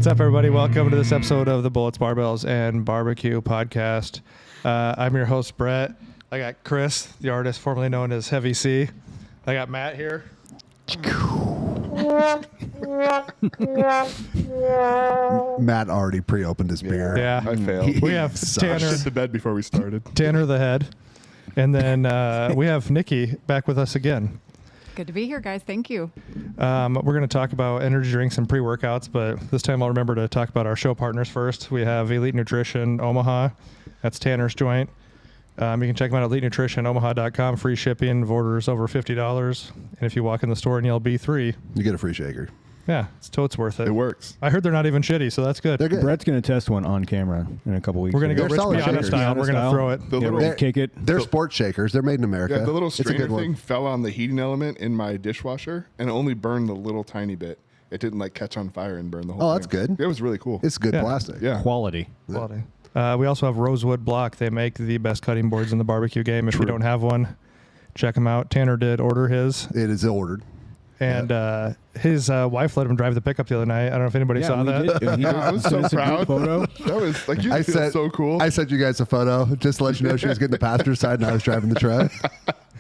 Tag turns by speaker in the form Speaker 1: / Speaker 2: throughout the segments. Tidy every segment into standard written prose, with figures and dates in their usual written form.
Speaker 1: What's up, everybody? Welcome to this episode of the Bullets, Barbells, and Barbecue podcast. I'm your host, Brett. I got Chris, the artist formerly known as Heavy C. I got Matt here.
Speaker 2: Matt already pre-opened his beer.
Speaker 1: Yeah,
Speaker 3: I failed.
Speaker 1: We have Tanner.
Speaker 3: Shit to bed before we started.
Speaker 1: Tanner the head. And then we have Nikki back with us again.
Speaker 4: Good to be here, guys. Thank you.
Speaker 1: We're going to talk about energy drinks and pre-workouts, but this time I'll remember to talk about our show partners first. We have Elite Nutrition Omaha. That's Tanner's joint. You can check them out at elitenutritionomaha.com. Free shipping of orders over $50. And if you walk in the store and yell B3,
Speaker 2: You get a free shaker.
Speaker 1: yeah, it's totes worth it.
Speaker 3: It works.
Speaker 1: I heard they're not even shitty, so that's good.
Speaker 2: They're good.
Speaker 5: Brett's going to test one on camera in a couple weeks.
Speaker 1: We're going to go
Speaker 2: They're
Speaker 1: Rich
Speaker 2: solid
Speaker 1: Piana
Speaker 2: shakers.
Speaker 1: style. We're going to throw it.
Speaker 3: The
Speaker 5: Yeah,
Speaker 3: little,
Speaker 5: we'll kick it.
Speaker 2: They're sports shakers. They're made in America.
Speaker 3: yeah, the little
Speaker 2: It's a
Speaker 3: strainer
Speaker 2: good one.
Speaker 3: thing fell on the heating element in my dishwasher and it only burned the little tiny bit. It didn't like catch on fire and burn the whole
Speaker 2: Oh,
Speaker 3: thing.
Speaker 2: that's good.
Speaker 3: It was really cool.
Speaker 2: It's good
Speaker 1: Yeah.
Speaker 2: plastic.
Speaker 3: yeah.
Speaker 5: Quality.
Speaker 1: Quality. We also have Rosewood Block. They make the best cutting boards in the barbecue game. If you
Speaker 3: True.
Speaker 1: don't have one, check them out. Tanner did order his,
Speaker 2: It is ordered.
Speaker 1: and his wife let him drive the pickup the other night. I don't know if anybody saw that.
Speaker 3: I was so proud.
Speaker 5: Photo.
Speaker 3: That was like you
Speaker 2: I
Speaker 3: feel
Speaker 2: said
Speaker 3: so cool.
Speaker 2: I sent you guys a photo just to let you know she was getting the passenger side and I was driving the truck.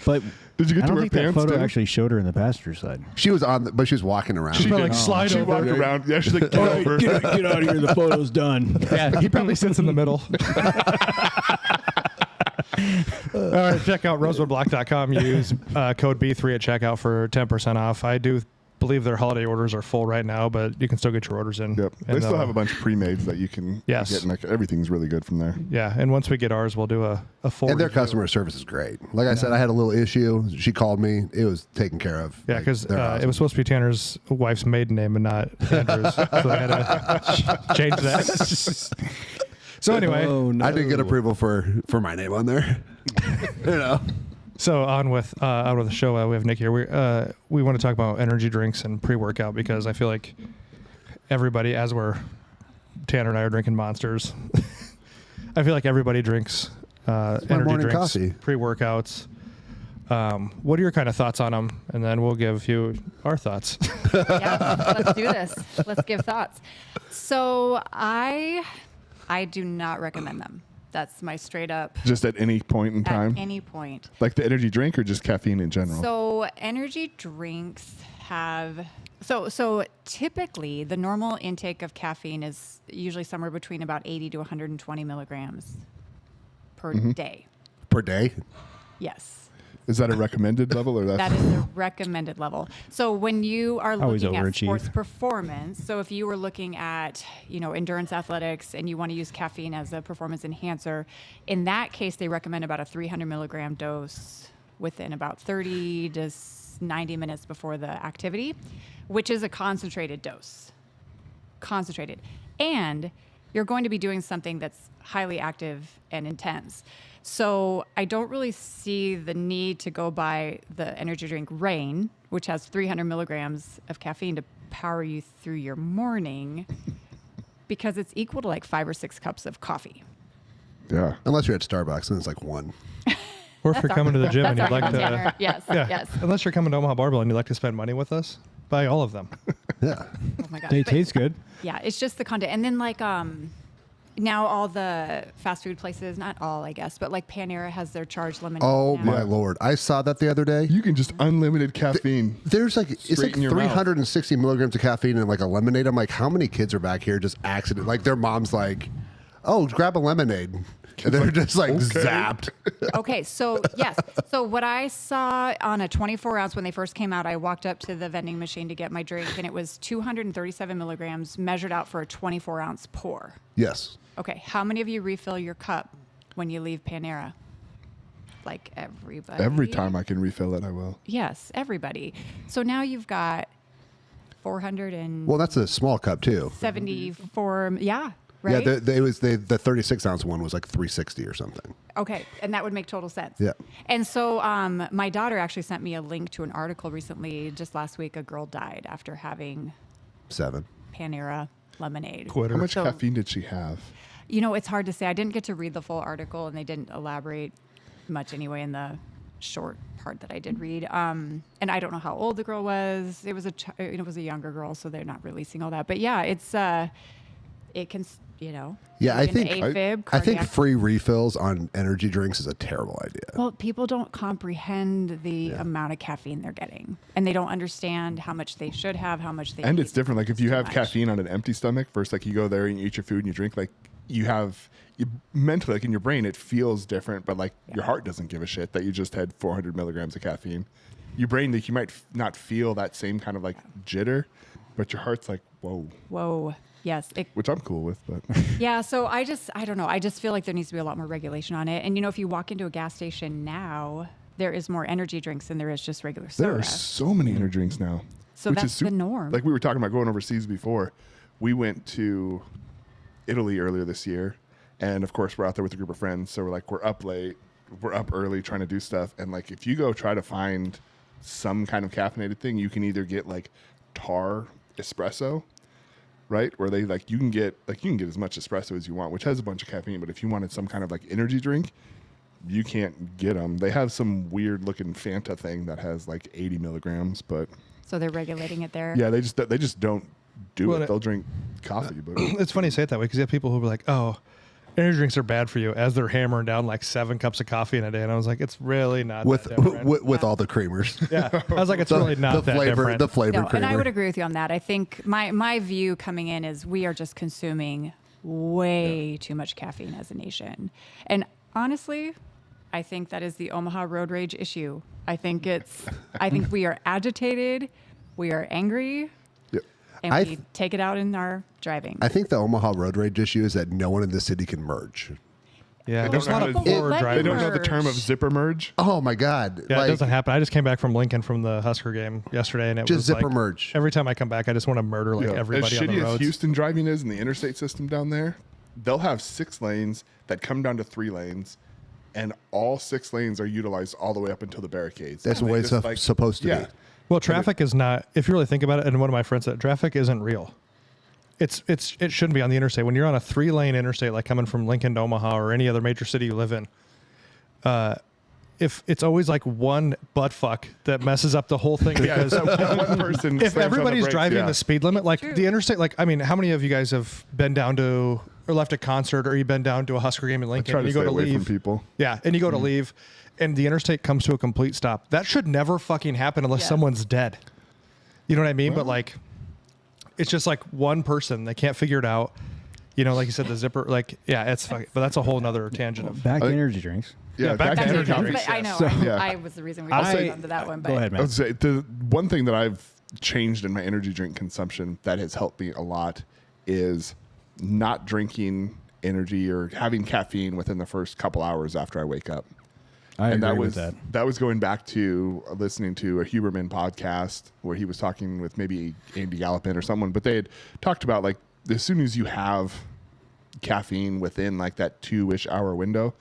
Speaker 5: But
Speaker 3: Did you get
Speaker 5: I
Speaker 3: to
Speaker 5: don't
Speaker 3: wear
Speaker 5: think that
Speaker 3: pants
Speaker 5: photo
Speaker 3: too?
Speaker 5: actually showed her in the passenger side.
Speaker 2: She was on, but she was walking around.
Speaker 1: She probably
Speaker 3: did.
Speaker 1: slide
Speaker 3: She
Speaker 1: over.
Speaker 3: walked around. Yeah, she's like, get over.
Speaker 5: Get out of here. The photo's done.
Speaker 1: Yeah, he probably sits in the middle. All right, check out rosewoodblock.com. Use code B3 at checkout for 10% off. I do believe their holiday orders are full right now, but you can still get your orders in.
Speaker 3: Yep. They
Speaker 1: And,
Speaker 3: still have a bunch of pre-mades that you can
Speaker 1: Yes.
Speaker 3: get. And like, everything's really good from there.
Speaker 1: Yeah, and once we get ours, we'll do a full
Speaker 2: And their
Speaker 1: review.
Speaker 2: customer service is great. Like I said, I had a little issue. She called me. It was taken care of.
Speaker 1: Yeah,
Speaker 2: Like,
Speaker 1: because
Speaker 2: they're
Speaker 1: it
Speaker 2: awesome.
Speaker 1: was supposed to be Tanner's wife's maiden name and not Andrew's, so they had to change that. So anyway,
Speaker 5: Oh, no.
Speaker 2: I did get approval for my name on there. You know.
Speaker 1: so on with the show. We have Nick here. We want to talk about energy drinks and pre-workout because I feel like everybody, as Tanner and I are drinking Monsters, I feel like everybody drinks energy
Speaker 2: morning
Speaker 1: drinks,
Speaker 2: coffee.
Speaker 1: pre-workouts. What are your kind of thoughts on them? And then we'll give you our thoughts.
Speaker 4: Yeah, let's do this. Let's give thoughts. So I do not recommend them. That's my straight up
Speaker 3: Just at any point in time.
Speaker 4: at any point.
Speaker 3: Like the energy drink or just caffeine in general?
Speaker 4: So energy drinks have so typically the normal intake of caffeine is usually somewhere between about 80 to 120 milligrams per day.
Speaker 2: Per day.
Speaker 4: Yes.
Speaker 3: Is that a recommended level or
Speaker 4: That is the recommended level. So when you are
Speaker 5: Always
Speaker 4: looking at
Speaker 5: overachieve.
Speaker 4: sports performance, so if you were looking at, endurance athletics and you want to use caffeine as a performance enhancer, in that case, they recommend about a 300 milligram dose within about 30 to 90 minutes before the activity, which is a concentrated dose. Concentrated. And you're going to be doing something that's highly active and intense. So I don't really see the need to go by the energy drink Rain, which has 300 milligrams of caffeine to power you through your morning, because it's equal to like 5 or 6 cups of coffee.
Speaker 3: Yeah.
Speaker 2: Unless you're at Starbucks and it's like one.
Speaker 1: Or if you're coming to the gym and you'd like to,
Speaker 4: Tanner. Yes,
Speaker 1: yeah,
Speaker 4: yes.
Speaker 1: unless you're coming to Omaha Barbell and you'd like to spend money with us, buy all of them.
Speaker 2: Yeah.
Speaker 4: Oh my gosh.
Speaker 5: They
Speaker 4: But
Speaker 5: taste good.
Speaker 4: yeah, it's just the content. And then like now all the fast food places, not all I guess, but like Panera has their charged lemonade.
Speaker 2: Oh
Speaker 4: now.
Speaker 2: my Lord. I saw that the other day.
Speaker 3: You can just unlimited caffeine.
Speaker 2: There's like it's
Speaker 3: Straight
Speaker 2: like
Speaker 3: in your mouth.
Speaker 2: 360 milligrams of caffeine in like a lemonade. I'm like, how many kids are back here just accident? Like their mom's like, oh, grab a lemonade, and they're just like
Speaker 3: okay.
Speaker 2: zapped.
Speaker 4: Okay, so yes. So what I saw on a 24 ounce when they first came out, I walked up to the vending machine to get my drink, and it was 237 milligrams measured out for a 24 ounce pour.
Speaker 2: Yes.
Speaker 4: Okay, how many of you refill your cup when you leave Panera? Like everybody.
Speaker 3: Every time I can refill it, I will.
Speaker 4: Yes, everybody. So now you've got 474.
Speaker 2: Well, that's a small cup too.
Speaker 4: Yeah. Right.
Speaker 2: Yeah, the 36 ounce one was like 360 or something.
Speaker 4: Okay, and that would make total sense.
Speaker 2: Yeah.
Speaker 4: And so my daughter actually sent me a link to an article recently, just last week. A girl died after having
Speaker 2: 7.
Speaker 4: Panera lemonade.
Speaker 1: Quitter.
Speaker 3: How much
Speaker 4: So-
Speaker 3: caffeine did she have?
Speaker 4: You know, it's hard to say. I didn't get to read the full article, and they didn't elaborate much anyway in the short part that I did read. And I don't know how old the girl was. It was a younger girl, so they're not releasing all that. But yeah, it's it can,
Speaker 2: Yeah, I
Speaker 4: be an
Speaker 2: think
Speaker 4: AFib,
Speaker 2: I think
Speaker 4: cardiac-
Speaker 2: free refills on energy drinks is a terrible idea.
Speaker 4: Well, people don't comprehend the amount of caffeine they're getting, and they don't understand how much they should have, how much they
Speaker 3: And
Speaker 4: need.
Speaker 3: it's different. Like if you
Speaker 4: too
Speaker 3: have
Speaker 4: much.
Speaker 3: caffeine on an empty stomach versus like you go there and you eat your food and you drink, like you mentally, like in your brain, it feels different, but like your heart doesn't give a shit that you just had 400 milligrams of caffeine. Your brain, like you might not feel that same kind of like jitter, but your heart's like, whoa,
Speaker 4: Whoa. Yes.
Speaker 3: which I'm cool with, but
Speaker 4: Yeah. So I don't know. I just feel like there needs to be a lot more regulation on it. And, if you walk into a gas station now, there is more energy drinks than there is just regular soda.
Speaker 3: there are so many energy drinks now.
Speaker 4: So
Speaker 3: which
Speaker 4: that's
Speaker 3: is
Speaker 4: the norm.
Speaker 3: Like we were talking about going overseas before. We went to Italy earlier this year, and of course we're out there with a group of friends. So we're up late, we're up early trying to do stuff. And like if you go try to find some kind of caffeinated thing, you can either get like tar espresso, right? Where they you can get as much espresso as you want, which has a bunch of caffeine. But if you wanted some kind of like energy drink, you can't get them. They have some weird looking Fanta thing that has like 80 milligrams, but
Speaker 4: So they're regulating it there.
Speaker 3: yeah, they just don't do
Speaker 1: Well,
Speaker 3: it. They'll drink coffee, but
Speaker 1: It's funny you say it that way because you have people who are like, "Oh, energy drinks are bad for you," as they're hammering down like 7 cups of coffee in a day, and I was like, "It's really not
Speaker 2: With
Speaker 1: that different."
Speaker 2: with all the creamers.
Speaker 1: Yeah, I was like, "It's really not that different."
Speaker 2: The flavor
Speaker 4: No,
Speaker 2: creamer.
Speaker 4: and I would agree with you on that. I think my view coming in is we are just consuming way too much caffeine as a nation. And honestly, I think that is the Omaha road rage issue. I think we are agitated, we are angry,
Speaker 3: Yep.
Speaker 4: and
Speaker 2: I
Speaker 4: we
Speaker 2: th-
Speaker 4: take it out in our driving.
Speaker 2: I think the Omaha road rage issue is that no one in the city can merge.
Speaker 1: Yeah,
Speaker 3: don't
Speaker 1: there's a
Speaker 3: know
Speaker 1: lot
Speaker 3: how
Speaker 1: of
Speaker 3: to-
Speaker 1: poor
Speaker 4: Let
Speaker 1: drivers.
Speaker 3: They don't know the term of
Speaker 4: merge.
Speaker 3: zipper merge.
Speaker 2: Oh my God!
Speaker 1: Yeah,
Speaker 2: Like,
Speaker 1: it doesn't happen. I just came back from Lincoln from the Husker game yesterday, and it
Speaker 2: Just
Speaker 1: was
Speaker 2: zipper
Speaker 1: like,
Speaker 2: merge.
Speaker 1: Every time I come back, I just want to murder
Speaker 3: Yeah.
Speaker 1: everybody
Speaker 3: as
Speaker 1: on the
Speaker 3: shitty as
Speaker 1: roads.
Speaker 3: Houston driving is in the interstate system down there, they'll have 6 lanes that come down to 3 lanes, and all 6 lanes are utilized all the way up until the barricades.
Speaker 2: That's
Speaker 3: And
Speaker 2: the
Speaker 3: they
Speaker 2: way it's
Speaker 3: just,
Speaker 2: supposed to
Speaker 3: yeah.
Speaker 2: be.
Speaker 1: Well, traffic is not. If you really think about it, and one of my friends said, traffic isn't real. It shouldn't be on the interstate. When you're on a 3-lane interstate, like coming from Lincoln to Omaha or any other major city you live in, if it's always like one butt fuck that messes up the whole thing
Speaker 3: Yeah,
Speaker 1: because
Speaker 3: that one person
Speaker 1: if
Speaker 3: slams on the
Speaker 1: everybody's
Speaker 3: brakes,
Speaker 1: driving
Speaker 3: yeah.
Speaker 1: the speed limit, like
Speaker 4: True.
Speaker 1: the interstate, like I mean, how many of you guys have been down to or left a concert or you've been down to a Husker game in Lincoln
Speaker 3: try
Speaker 1: and
Speaker 3: to
Speaker 1: you go
Speaker 3: stay
Speaker 1: to
Speaker 3: away from
Speaker 1: leave?
Speaker 3: people.
Speaker 1: Yeah, and you go to leave, and the interstate comes to a complete stop. That should never fucking happen unless
Speaker 4: Yeah.
Speaker 1: someone's dead. You know what I mean? But
Speaker 3: Well-
Speaker 1: like, it's just like one person. They can't figure it out. Like you said, the zipper. Like, yeah, it's fucking. But that's a whole nother tangent of.
Speaker 5: Back to
Speaker 3: I think-
Speaker 5: energy drinks.
Speaker 1: Yeah, back to
Speaker 4: That's
Speaker 1: energy
Speaker 4: it.
Speaker 1: drinks.
Speaker 4: But I know.
Speaker 5: So-
Speaker 3: Yeah.
Speaker 4: I was the reason we
Speaker 5: I'll
Speaker 4: got
Speaker 5: say-
Speaker 4: onto that one. But
Speaker 5: Go ahead,
Speaker 3: I
Speaker 5: man.
Speaker 3: would say the one thing that I've changed in my energy drink consumption that has helped me a lot is not drinking energy or having caffeine within the first couple hours after I wake up.
Speaker 5: I
Speaker 3: And
Speaker 5: agree
Speaker 3: that
Speaker 5: with
Speaker 3: was
Speaker 5: that.
Speaker 3: was going back to listening to a Huberman podcast where he was talking with maybe Andy Gallopin or someone, but they had talked about like as soon as you have caffeine within like that 2-ish hour window,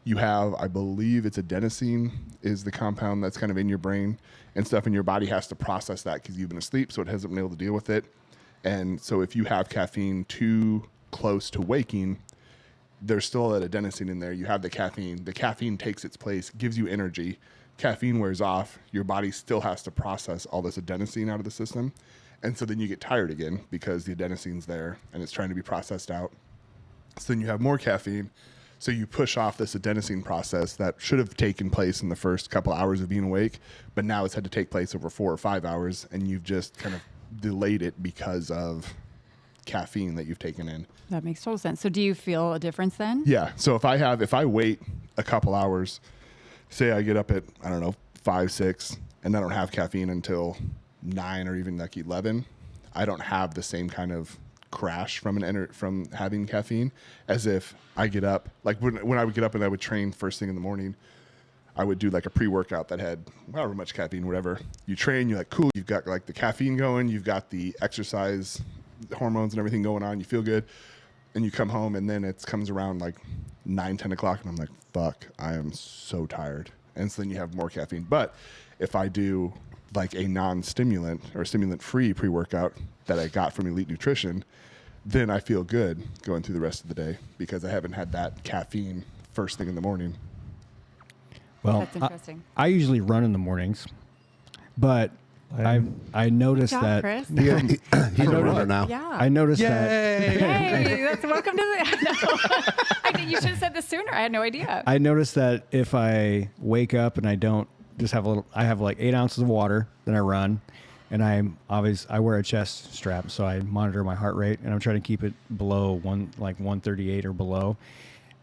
Speaker 3: you have, I believe it's adenosine is the compound that's kind of in your brain and stuff, and your body has to process that because you've been asleep, so it hasn't been able to deal with it. And so if you have caffeine too close to waking, there's still that adenosine in there. You have the caffeine takes its place, gives you energy. Caffeine wears off, your body still has to process all this adenosine out of the system. And so then you get tired again because the adenosine's there and it's trying to be processed out. So then you have more caffeine. So you push off this adenosine process that should have taken place in the first couple hours of being awake, but now it's had to take place over 4 or 5 hours, and you've just kind of delayed it because of caffeine that you've taken in.
Speaker 4: that makes total sense. So do you feel a difference then?
Speaker 3: Yeah. So if I wait a couple hours, say I get up at, I don't know, 5, 6, and I don't have caffeine until 9 or even like 11, I don't have the same kind of crash from having caffeine as if I get up, like when I would get up and I would train first thing in the morning, I would do like a pre-workout that had however much caffeine, whatever. You train, you're like, cool, you've got like the caffeine going, you've got the exercise hormones and everything going on, you feel good. And you come home and then it comes around like 9, 10 o'clock and I'm like, fuck, I am so tired. And so then you have more caffeine. But if I do like a non-stimulant or stimulant-free pre-workout that I got from Elite Nutrition, then I feel good going through the rest of the day because I haven't had that caffeine first thing in the morning.
Speaker 5: Well,
Speaker 4: That's interesting.
Speaker 5: I usually run in the mornings, but I noticed
Speaker 4: Good job,
Speaker 5: that
Speaker 4: Chris.
Speaker 2: He's a runner now.
Speaker 4: Yeah.
Speaker 5: I noticed that
Speaker 4: Hey, that's welcome to the. I think you should have said this sooner. I had no idea.
Speaker 5: I noticed that if I wake up and I don't just have I have like 8 ounces of water, then I run, and I wear a chest strap, so I monitor my heart rate, and I'm trying to keep it below 138 or below.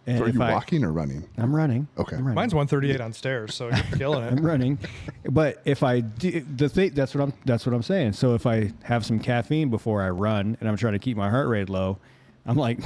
Speaker 5: And
Speaker 3: So are
Speaker 5: if
Speaker 3: you walking or running?
Speaker 5: I'm running.
Speaker 3: Okay.
Speaker 5: I'm running.
Speaker 1: Mine's 138 on stairs, so you're killing
Speaker 5: I'm
Speaker 1: it.
Speaker 5: running, but if I do that's what I'm saying. So if I have some caffeine before I run, and I'm trying to keep my heart rate low, I'm like,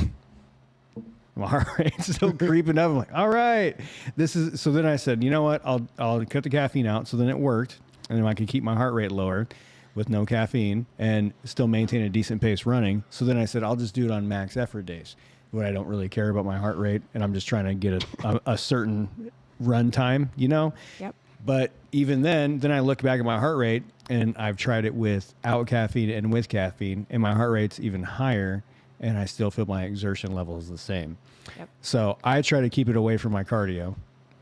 Speaker 5: my heart rate's still creeping up. I'm like, all right, this is. So then I said, you know what? I'll cut the caffeine out. So then it worked, and then I could keep my heart rate lower with no caffeine and still maintain a decent pace running. So then I said, I'll just do it on max effort days when I don't really care about my heart rate, and I'm just trying to get a certain run time,
Speaker 4: Yep.
Speaker 5: But even then I look back at my heart rate, and I've tried it without caffeine and with caffeine, and my heart rate's even higher, and I still feel my exertion level is the same.
Speaker 4: Yep.
Speaker 5: So I try to keep it away from my cardio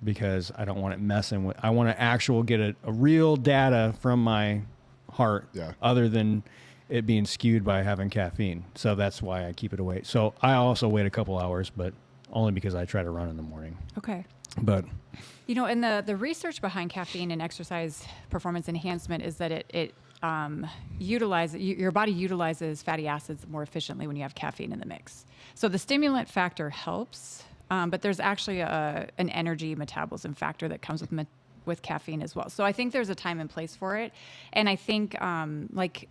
Speaker 5: because I don't want it messing with. I want to get a real data from my heart, other than it being skewed by having caffeine. So that's why I keep it away. So I also wait a couple hours, but only because I try to run in the morning.
Speaker 4: Okay.
Speaker 5: But
Speaker 4: And the research behind caffeine and exercise performance enhancement is that it utilizes your body utilizes fatty acids more efficiently when you have caffeine in the mix. So the stimulant factor helps, but there's actually an energy metabolism factor that comes with caffeine as well. So I think there's a time and place for it, and I think like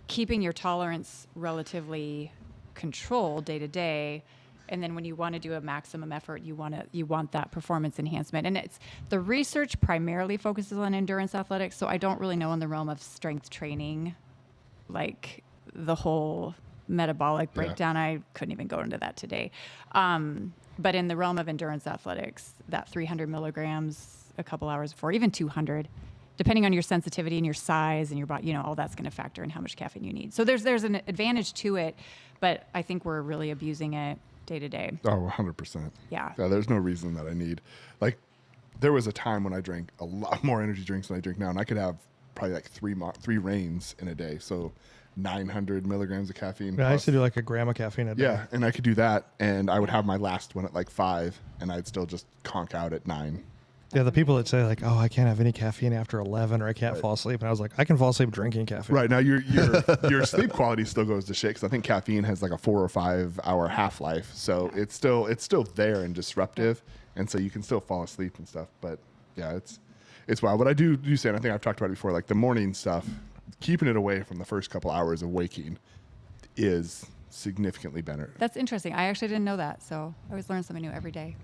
Speaker 4: keeping your tolerance relatively controlled day to day. And then when you want to do a maximum effort, you want that performance enhancement. And it's the research primarily focuses on endurance athletics. So I don't really know in the realm of strength training, like the whole metabolic breakdown. I couldn't even go into that today. But in the realm of endurance athletics, that 300 milligrams a couple hours before, even 200, depending on your sensitivity and your size and your body, all that's going to factor in how much caffeine you need. So there's an advantage to it, but I think we're really abusing it day to day.
Speaker 3: Oh, 100%.
Speaker 4: Yeah.
Speaker 3: There's no reason that I need. Like, there was a time when I drank a lot more energy drinks than I drink now, and I could have probably like three reigns in a day. So 900 milligrams of caffeine.
Speaker 1: Yeah, I used to do like a gram of caffeine a day.
Speaker 3: Yeah, and I could do that, and I would have my last one at like 5, and I'd still just conk out at 9.
Speaker 1: Yeah, the people that say like, "Oh, I can't have any caffeine after 11, or I can't fall asleep," and I was like, "I can fall asleep drinking caffeine."
Speaker 3: Right now, your sleep quality still goes to shit because I think caffeine has like a 4 or 5 hour half life, so it's still there and disruptive, and so you can still fall asleep and stuff. But yeah, it's wild. What I do say, and I think I've talked about it before, like the morning stuff, keeping it away from the first couple hours of waking is significantly better.
Speaker 4: That's interesting. I actually didn't know that. So I always learn something new every day.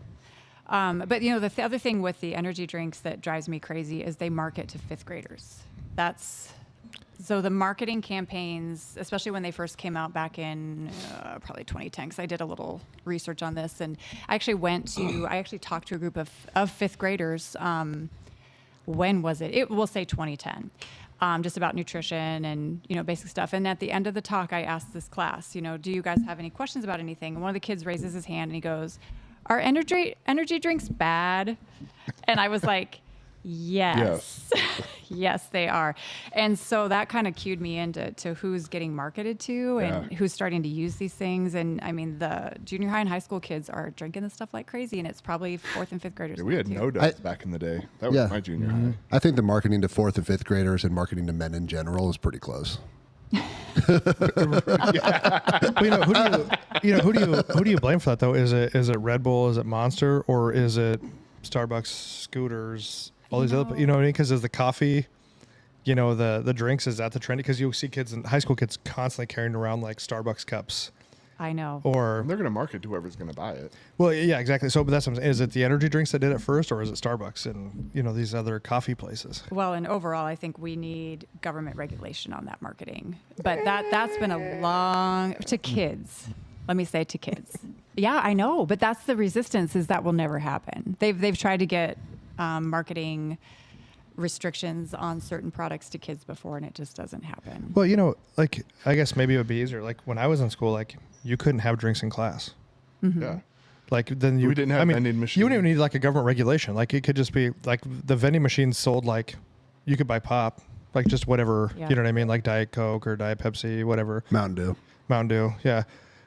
Speaker 4: But the other thing with the energy drinks that drives me crazy is they market to 5th graders. So the marketing campaigns, especially when they first came out back in probably 2010, because I did a little research on this, and I actually talked to a group of 5th graders. When was it? We'll say 2010. Just about nutrition and, basic stuff. And at the end of the talk, I asked this class, do you guys have any questions about anything? And one of the kids raises his hand and he goes, "Are energy drinks bad?" And I was like, yes. Yes, they are. And so that kind of cued me into who's getting marketed to and who's starting to use these things. And I mean, the junior high and high school kids are drinking this stuff like crazy, and it's probably 4th and 5th graders.
Speaker 3: Yeah, we had no doubts back in the day. That was my junior high.
Speaker 2: I think the marketing to 4th and 5th graders and marketing to men in general is pretty close.
Speaker 1: Well, who do you blame for that though? Is it Red Bull? Is it Monster? Or is it Starbucks, Scooters, all these other? You know what I mean? Because is the coffee, the drinks, is that the trend? Because you see high school kids constantly carrying around like Starbucks cups.
Speaker 4: I know.
Speaker 1: Or
Speaker 3: And they're going to market to whoever's going to buy it.
Speaker 1: well, yeah, exactly. So, but that's what I'm saying. Is it the energy drinks that did it first, or is it Starbucks and these other coffee places?
Speaker 4: Well, and overall, I think we need government regulation on that marketing. But that's been a long to kids. Let me say to kids. Yeah, I know, but that's the resistance. Is that will never happen. They've tried to get marketing restrictions on certain products to kids before, and it just doesn't happen.
Speaker 1: Well, I guess maybe it would be easier. Like when I was in school, like you couldn't have drinks in class.
Speaker 4: Mm-hmm.
Speaker 3: Yeah.
Speaker 1: Like then you,
Speaker 3: We didn't have vending machines.
Speaker 1: You wouldn't even need like a government regulation. Like it could just be like the vending machines sold like you could buy pop, like just whatever,
Speaker 4: Yeah.
Speaker 1: you know what I mean? Like Diet Coke or Diet Pepsi, whatever.
Speaker 2: Mountain
Speaker 1: Dew. Yeah.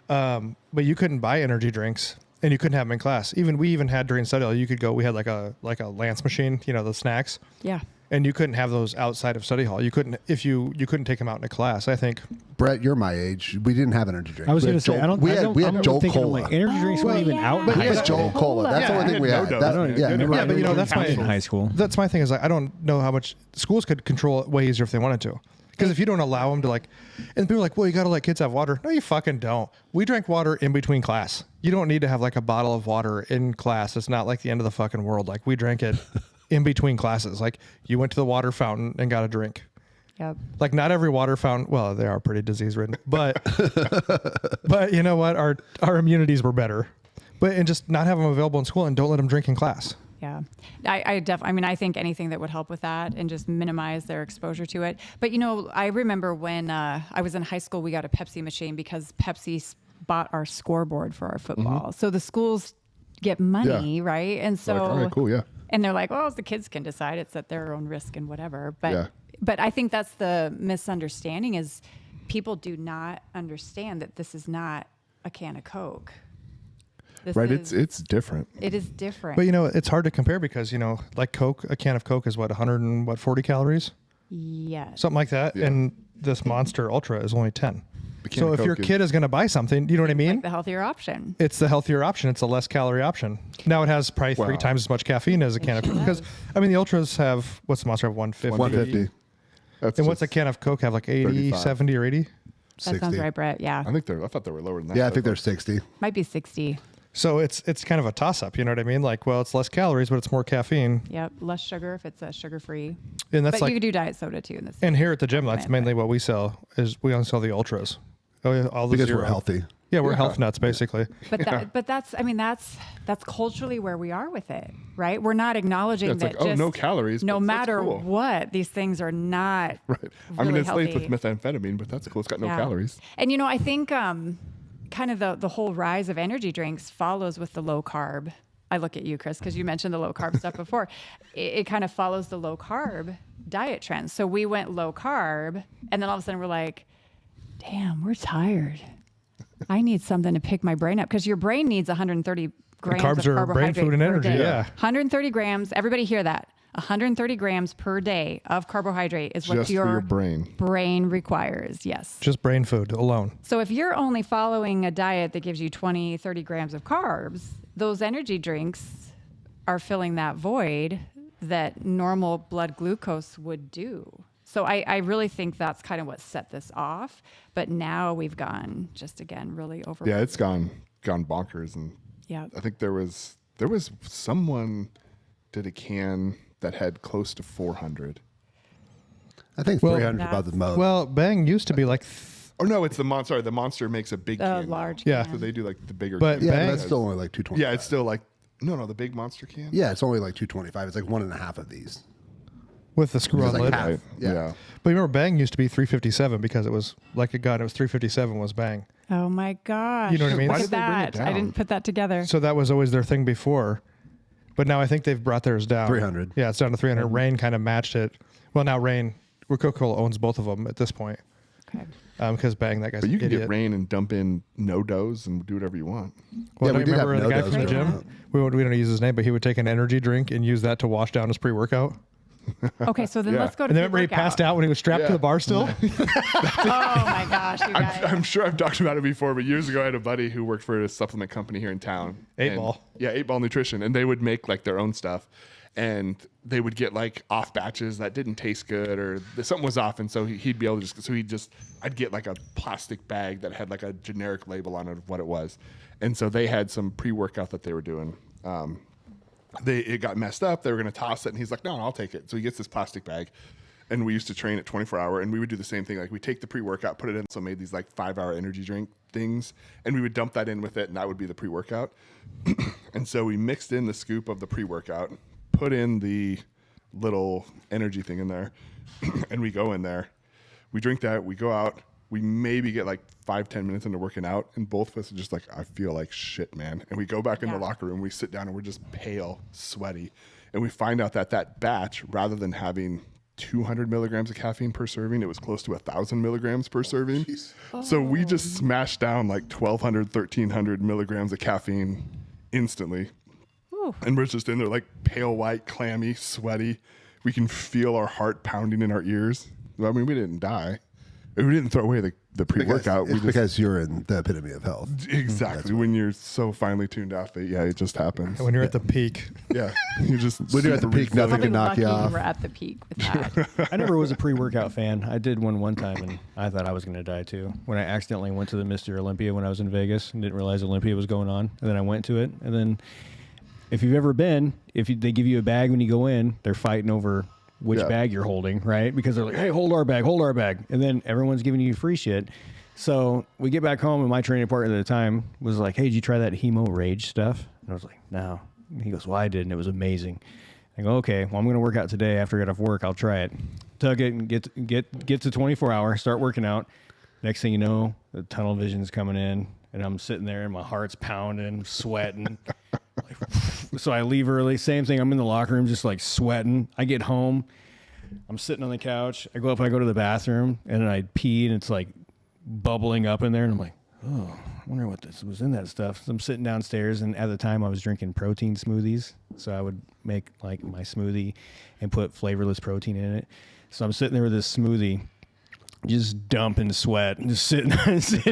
Speaker 1: But you couldn't buy energy drinks and you couldn't have them in class. We even had during study hall, you could go, we had like a Lance machine, you know, the snacks.
Speaker 4: Yeah.
Speaker 1: And you couldn't have those outside of study hall. You couldn't, if you couldn't take them out in a class, I think.
Speaker 2: Brett, you're my age. We didn't have energy drinks.
Speaker 5: I was
Speaker 2: We
Speaker 5: going
Speaker 2: had
Speaker 5: to say,
Speaker 2: Jolt-
Speaker 5: I don't.
Speaker 2: We
Speaker 5: I
Speaker 2: had,
Speaker 5: don't,
Speaker 2: we had
Speaker 5: I'm
Speaker 2: Jolt
Speaker 5: thinking
Speaker 2: Cola.
Speaker 5: like energy drinks weren't even out.
Speaker 2: But
Speaker 5: in
Speaker 2: we
Speaker 5: high
Speaker 2: had
Speaker 5: school.
Speaker 2: Jolt Cola. That's the
Speaker 1: Yeah,
Speaker 2: only thing we had.
Speaker 3: no
Speaker 2: That-
Speaker 3: dose.
Speaker 2: yeah.
Speaker 5: Remember,
Speaker 1: Yeah, but you know, that's
Speaker 5: in high school.
Speaker 1: That's my thing is like, I don't know how much schools could control it way easier if they wanted to. Because if you don't allow them to like, and people are like, well, you got to let kids have water. No, you fucking don't. We drank water in between class. You don't need to have like a bottle of water in class. It's not like the end of the fucking world. Like we drank it in between classes. Like you went to the water fountain and got a drink.
Speaker 4: Yep.
Speaker 1: Like not every water fountain, well, they are pretty disease ridden, but, but you know what? Our immunities were better, but, and just not have them available in school and don't let them drink in class.
Speaker 4: Yeah, I mean, I think anything that would help with that and just minimize their exposure to it. But you know, I remember when I was in high school, we got a Pepsi machine because Pepsi bought our scoreboard for our football. So the schools get money, right? And so,
Speaker 3: Like, all right, cool, yeah.
Speaker 4: And they're like, well, the kids can decide. It's at their own risk and whatever. But
Speaker 3: Yeah.
Speaker 4: but I think that's the misunderstanding is people do not understand that this is not a can of Coke. This
Speaker 3: Right,
Speaker 4: is-
Speaker 3: it's different.
Speaker 4: it is different.
Speaker 1: But you know, it's hard to compare because, you know, like Coke, a can of Coke is what, 140 calories?
Speaker 4: yes.
Speaker 1: Something like that.
Speaker 3: Yeah.
Speaker 1: And this Monster Ultra is only 10.
Speaker 3: The can
Speaker 1: So
Speaker 3: of
Speaker 1: if your
Speaker 3: Coke is-
Speaker 1: kid is going to buy something, you know what I mean?
Speaker 4: Like the healthier option.
Speaker 1: It's the healthier option. It's a less calorie option. Now it has probably 3
Speaker 3: Wow.
Speaker 1: times as much caffeine as a can of Coke. Because, I mean, the Ultras have, what's the Monster have? 150.
Speaker 3: 150. That's
Speaker 1: And what's a
Speaker 3: just-
Speaker 1: can of Coke have? Like 80,
Speaker 3: 35.
Speaker 1: 70 or 80?
Speaker 4: That
Speaker 2: 60.
Speaker 4: sounds right, Brett. Yeah.
Speaker 3: I thought they were lower than that.
Speaker 2: Yeah, I think they're 60.
Speaker 4: Might be 60.
Speaker 1: So it's kind of a toss up. You know what I mean? Like, well, it's less calories, but it's more caffeine.
Speaker 4: Yep. Less sugar if it's a sugar-free.
Speaker 1: And that's
Speaker 4: But
Speaker 1: like,
Speaker 4: you could do diet soda too in this.
Speaker 1: and here at the gym, that's
Speaker 4: Right,
Speaker 1: mainly what we sell is we only sell the Ultras. Oh, yeah, all the
Speaker 2: Because
Speaker 1: zero.
Speaker 2: we're healthy.
Speaker 1: Yeah, we're health nuts basically.
Speaker 4: But that's I mean that's culturally where we are with it, right? We're not acknowledging
Speaker 3: Yeah, it's
Speaker 4: that
Speaker 3: like, oh,
Speaker 4: just
Speaker 3: no calories,
Speaker 4: no
Speaker 3: but that's
Speaker 4: matter
Speaker 3: cool.
Speaker 4: what, these things are not
Speaker 3: Right. I mean,
Speaker 4: really
Speaker 3: it's laced with
Speaker 4: healthy.
Speaker 3: methamphetamine, but that's cool. It's got no
Speaker 4: Yeah.
Speaker 3: calories.
Speaker 4: And you know, I think kind of the whole rise of energy drinks follows with the low carb. I look at you, Chris, because you mentioned the low carb stuff before. It kind of follows the low carb diet trends. So we went low carb, and then all of a sudden we're like, damn, we're tired. I need something to pick my brain up because your brain needs 130 grams
Speaker 1: carbs
Speaker 4: of
Speaker 1: are brain
Speaker 4: carbohydrate
Speaker 1: food and
Speaker 4: per
Speaker 1: energy,
Speaker 4: day.
Speaker 1: yeah.
Speaker 4: 130 grams. Everybody hear that? 130 grams per day of carbohydrate is what
Speaker 3: Just for your brain.
Speaker 4: brain requires. Yes.
Speaker 1: Just brain food alone.
Speaker 4: So if you're only following a diet that gives you 20, 30 grams of carbs, those energy drinks are filling that void that normal blood glucose would do. So I really think that's kind of what set this off. But now we've gone just again really over.
Speaker 3: Yeah, it's gone bonkers, and
Speaker 4: Yeah.
Speaker 3: I think there was someone did a can that had close to 400.
Speaker 2: I think
Speaker 1: Well,
Speaker 2: 300 is about the most.
Speaker 1: Well, Bang used to be like,
Speaker 3: Or no, it's the Monster. Sorry, the Monster makes a big
Speaker 4: The
Speaker 3: can. now.
Speaker 4: large
Speaker 1: Yeah.
Speaker 4: can.
Speaker 3: So they do like the bigger.
Speaker 1: But
Speaker 3: can.
Speaker 2: yeah,
Speaker 1: Bang-
Speaker 2: but that's still only like 225.
Speaker 3: Yeah, it's still like no, the big Monster can.
Speaker 2: Yeah, it's only like 225. It's like 1.5 of these.
Speaker 1: with the screw on
Speaker 2: like
Speaker 1: lid.
Speaker 2: half.
Speaker 3: Right.
Speaker 2: Yeah.
Speaker 3: Yeah.
Speaker 1: But you remember Bang used to be 357 because it was like a gun. It was 357 was Bang.
Speaker 4: Oh my gosh.
Speaker 1: You know what I mean?
Speaker 4: Look
Speaker 1: Why
Speaker 4: at
Speaker 3: did they bring it
Speaker 4: that. I
Speaker 3: down?
Speaker 4: didn't put that together.
Speaker 1: So that was always their thing before. But now I think they've brought theirs down.
Speaker 2: 300.
Speaker 1: Yeah, it's down to 300. Rain kind of matched it. Well, now Rain, Coca-Cola owns both of them at this point.
Speaker 4: Okay.
Speaker 1: Because Bang, that guy's
Speaker 3: But you
Speaker 1: an
Speaker 3: can
Speaker 1: idiot.
Speaker 3: get Rain and dump in no dose and do whatever you want.
Speaker 1: Well,
Speaker 2: Yeah,
Speaker 1: don't
Speaker 2: we
Speaker 1: you
Speaker 2: did have
Speaker 1: remember the guy
Speaker 2: no-dos
Speaker 1: from the
Speaker 4: right
Speaker 1: gym?
Speaker 4: now.
Speaker 1: We don't use his name, but he would take an energy drink and use that to wash down his pre-workout.
Speaker 4: Okay, so then
Speaker 3: Yeah.
Speaker 4: let's go to
Speaker 1: And then remember he
Speaker 4: pre-workout.
Speaker 1: passed out when he was strapped to
Speaker 3: Yeah.
Speaker 1: the bar still?
Speaker 4: Oh my gosh, you guys.
Speaker 3: I'm sure I've talked about it before, but years ago I had a buddy who worked for a supplement company here in town.
Speaker 1: 8
Speaker 3: And-
Speaker 1: Ball.
Speaker 3: Yeah, 8 Ball Nutrition. And they would make like their own stuff. And they would get like off batches that didn't taste good or something was off. And so he'd be able to I'd get like a plastic bag that had like a generic label on it of what it was. And so they had some pre-workout that they were doing. It got messed up. They were going to toss it. And he's like, no, I'll take it. So he gets this plastic bag. And we used to train at 24-hour, and we would do the same thing. Like we take the pre-workout, put it in, so made these like 5-hour energy drink things, and we would dump that in with it, and that would be the pre-workout. And so we mixed in the scoop of the pre-workout, put in the little energy thing in there, and we go in there. We drink that. We go out. we maybe get like 5-10 minutes into working out, and both of us are just like, I feel like shit, man. And we go back in the locker room, we sit down, and we're just pale, sweaty. And we find out that batch, rather than having 200 milligrams of caffeine per serving, it was close to 1,000 milligrams per serving. So we just smashed down like 1,200, 1,300 milligrams of caffeine instantly.
Speaker 4: Ooh.
Speaker 3: And we're just in there like pale white, clammy, sweaty. We can feel our heart pounding in our ears. I mean, we didn't die. We didn't throw away the pre-workout.
Speaker 2: Because you're in the epitome of health.
Speaker 3: Exactly. When you're so finely tuned out that, yeah, it just happens.
Speaker 1: When you're at the peak.
Speaker 3: Yeah. You just
Speaker 2: When you're at the peak, nothing can knock
Speaker 4: Lucky
Speaker 2: you off.
Speaker 4: we're at the peak with that.
Speaker 5: I never was a pre-workout fan. I did one time, and I thought I was going to die too. When I accidentally went to the Mr. Olympia when I was in Vegas and didn't realize Olympia was going on, and then I went to it, and then if you've ever been, they give you a bag when you go in, they're fighting over which bag you're holding, right? Because they're like, hey, hold our bag. And then everyone's giving you free shit. So we get back home, and my training partner at the time was like, hey, did you try that Hemo Rage stuff? And I was like, no. And he goes, well, I did, and it was amazing. I go, okay, well, I'm going to work out today. After I get off work, I'll try it. Tug it and get to 24 hours, start working out. Next thing you know, the tunnel vision's coming in, and I'm sitting there, and my heart's pounding, sweating. So I leave early. Same thing. I'm in the locker room just like sweating. I get home. I'm sitting on the couch. I go up and I go to the bathroom, and I pee, and it's like bubbling up in there. And I'm like, oh, I wonder what this was in that stuff. So I'm sitting downstairs, and at the time I was drinking protein smoothies. So I would make like my smoothie and put flavorless protein in it. So I'm sitting there with this smoothie, just dumping sweat, and just sitting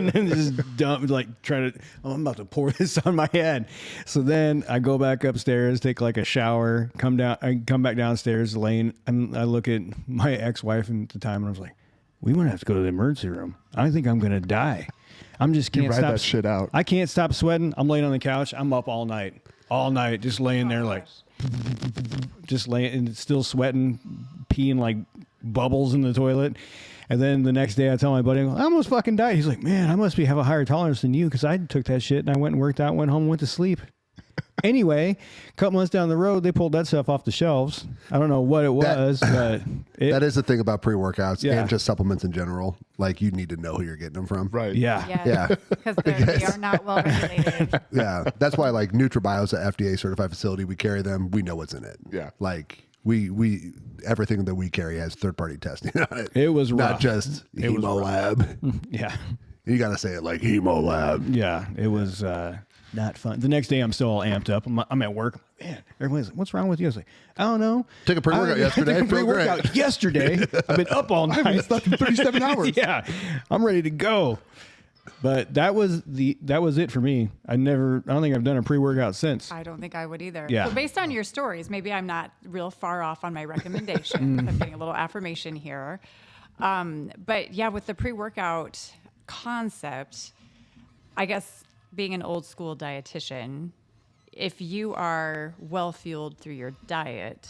Speaker 5: and just dump, like trying to, I'm about to pour this on my head. So then I go back upstairs, take like a shower, I come back downstairs, I look at my ex-wife at the time, and I was like, we might have to go to the emergency room. I think I'm going to die. I'm just can't
Speaker 3: ride
Speaker 5: stop
Speaker 3: that shit out.
Speaker 5: I can't stop sweating. I'm laying on the couch. I'm up all night, just laying there like, just laying and still sweating, peeing like bubbles in the toilet. And then the next day I tell my buddy, I almost fucking died. He's like, man, I must have a higher tolerance than you, because I took that shit and I went and worked out, went home, went to sleep. Anyway, a couple months down the road, they pulled that stuff off the shelves. I don't know what it was, but
Speaker 2: that is the thing about pre-workouts
Speaker 5: Yeah.
Speaker 2: and just supplements in general. Like, you need to know who you're getting them from.
Speaker 3: Right.
Speaker 5: yeah.
Speaker 2: Yeah.
Speaker 4: Because they are not well regulated.
Speaker 2: Yeah. That's why, like, NutriBio's an FDA certified facility. We carry them. We know what's in it.
Speaker 3: Yeah.
Speaker 2: Like, we everything that we carry has third-party testing on it.
Speaker 5: It was
Speaker 2: not
Speaker 5: rough.
Speaker 2: just
Speaker 5: It was
Speaker 2: Hemo Lab.
Speaker 5: Yeah.
Speaker 2: You got to say it like Hemo Lab.
Speaker 5: Yeah. It was not fun. The next day I'm still all amped up. I'm at work. Man, everybody's like, what's wrong with you? I was like, I don't know.
Speaker 2: Took a pre-workout yesterday.
Speaker 5: I took a
Speaker 2: Feel great.
Speaker 5: pre-workout yesterday. I've been up all night.
Speaker 3: I haven't slept in 37 hours.
Speaker 5: Yeah. I'm ready to go. But that was it for me. I don't think I've done a pre-workout since.
Speaker 4: I don't think I would either.
Speaker 5: Yeah.
Speaker 4: So based on your stories, maybe I'm not real far off on my recommendation. I'm getting a little affirmation here. But yeah, with the pre-workout concept, I guess being an old school dietitian, if you are well fueled through your diet,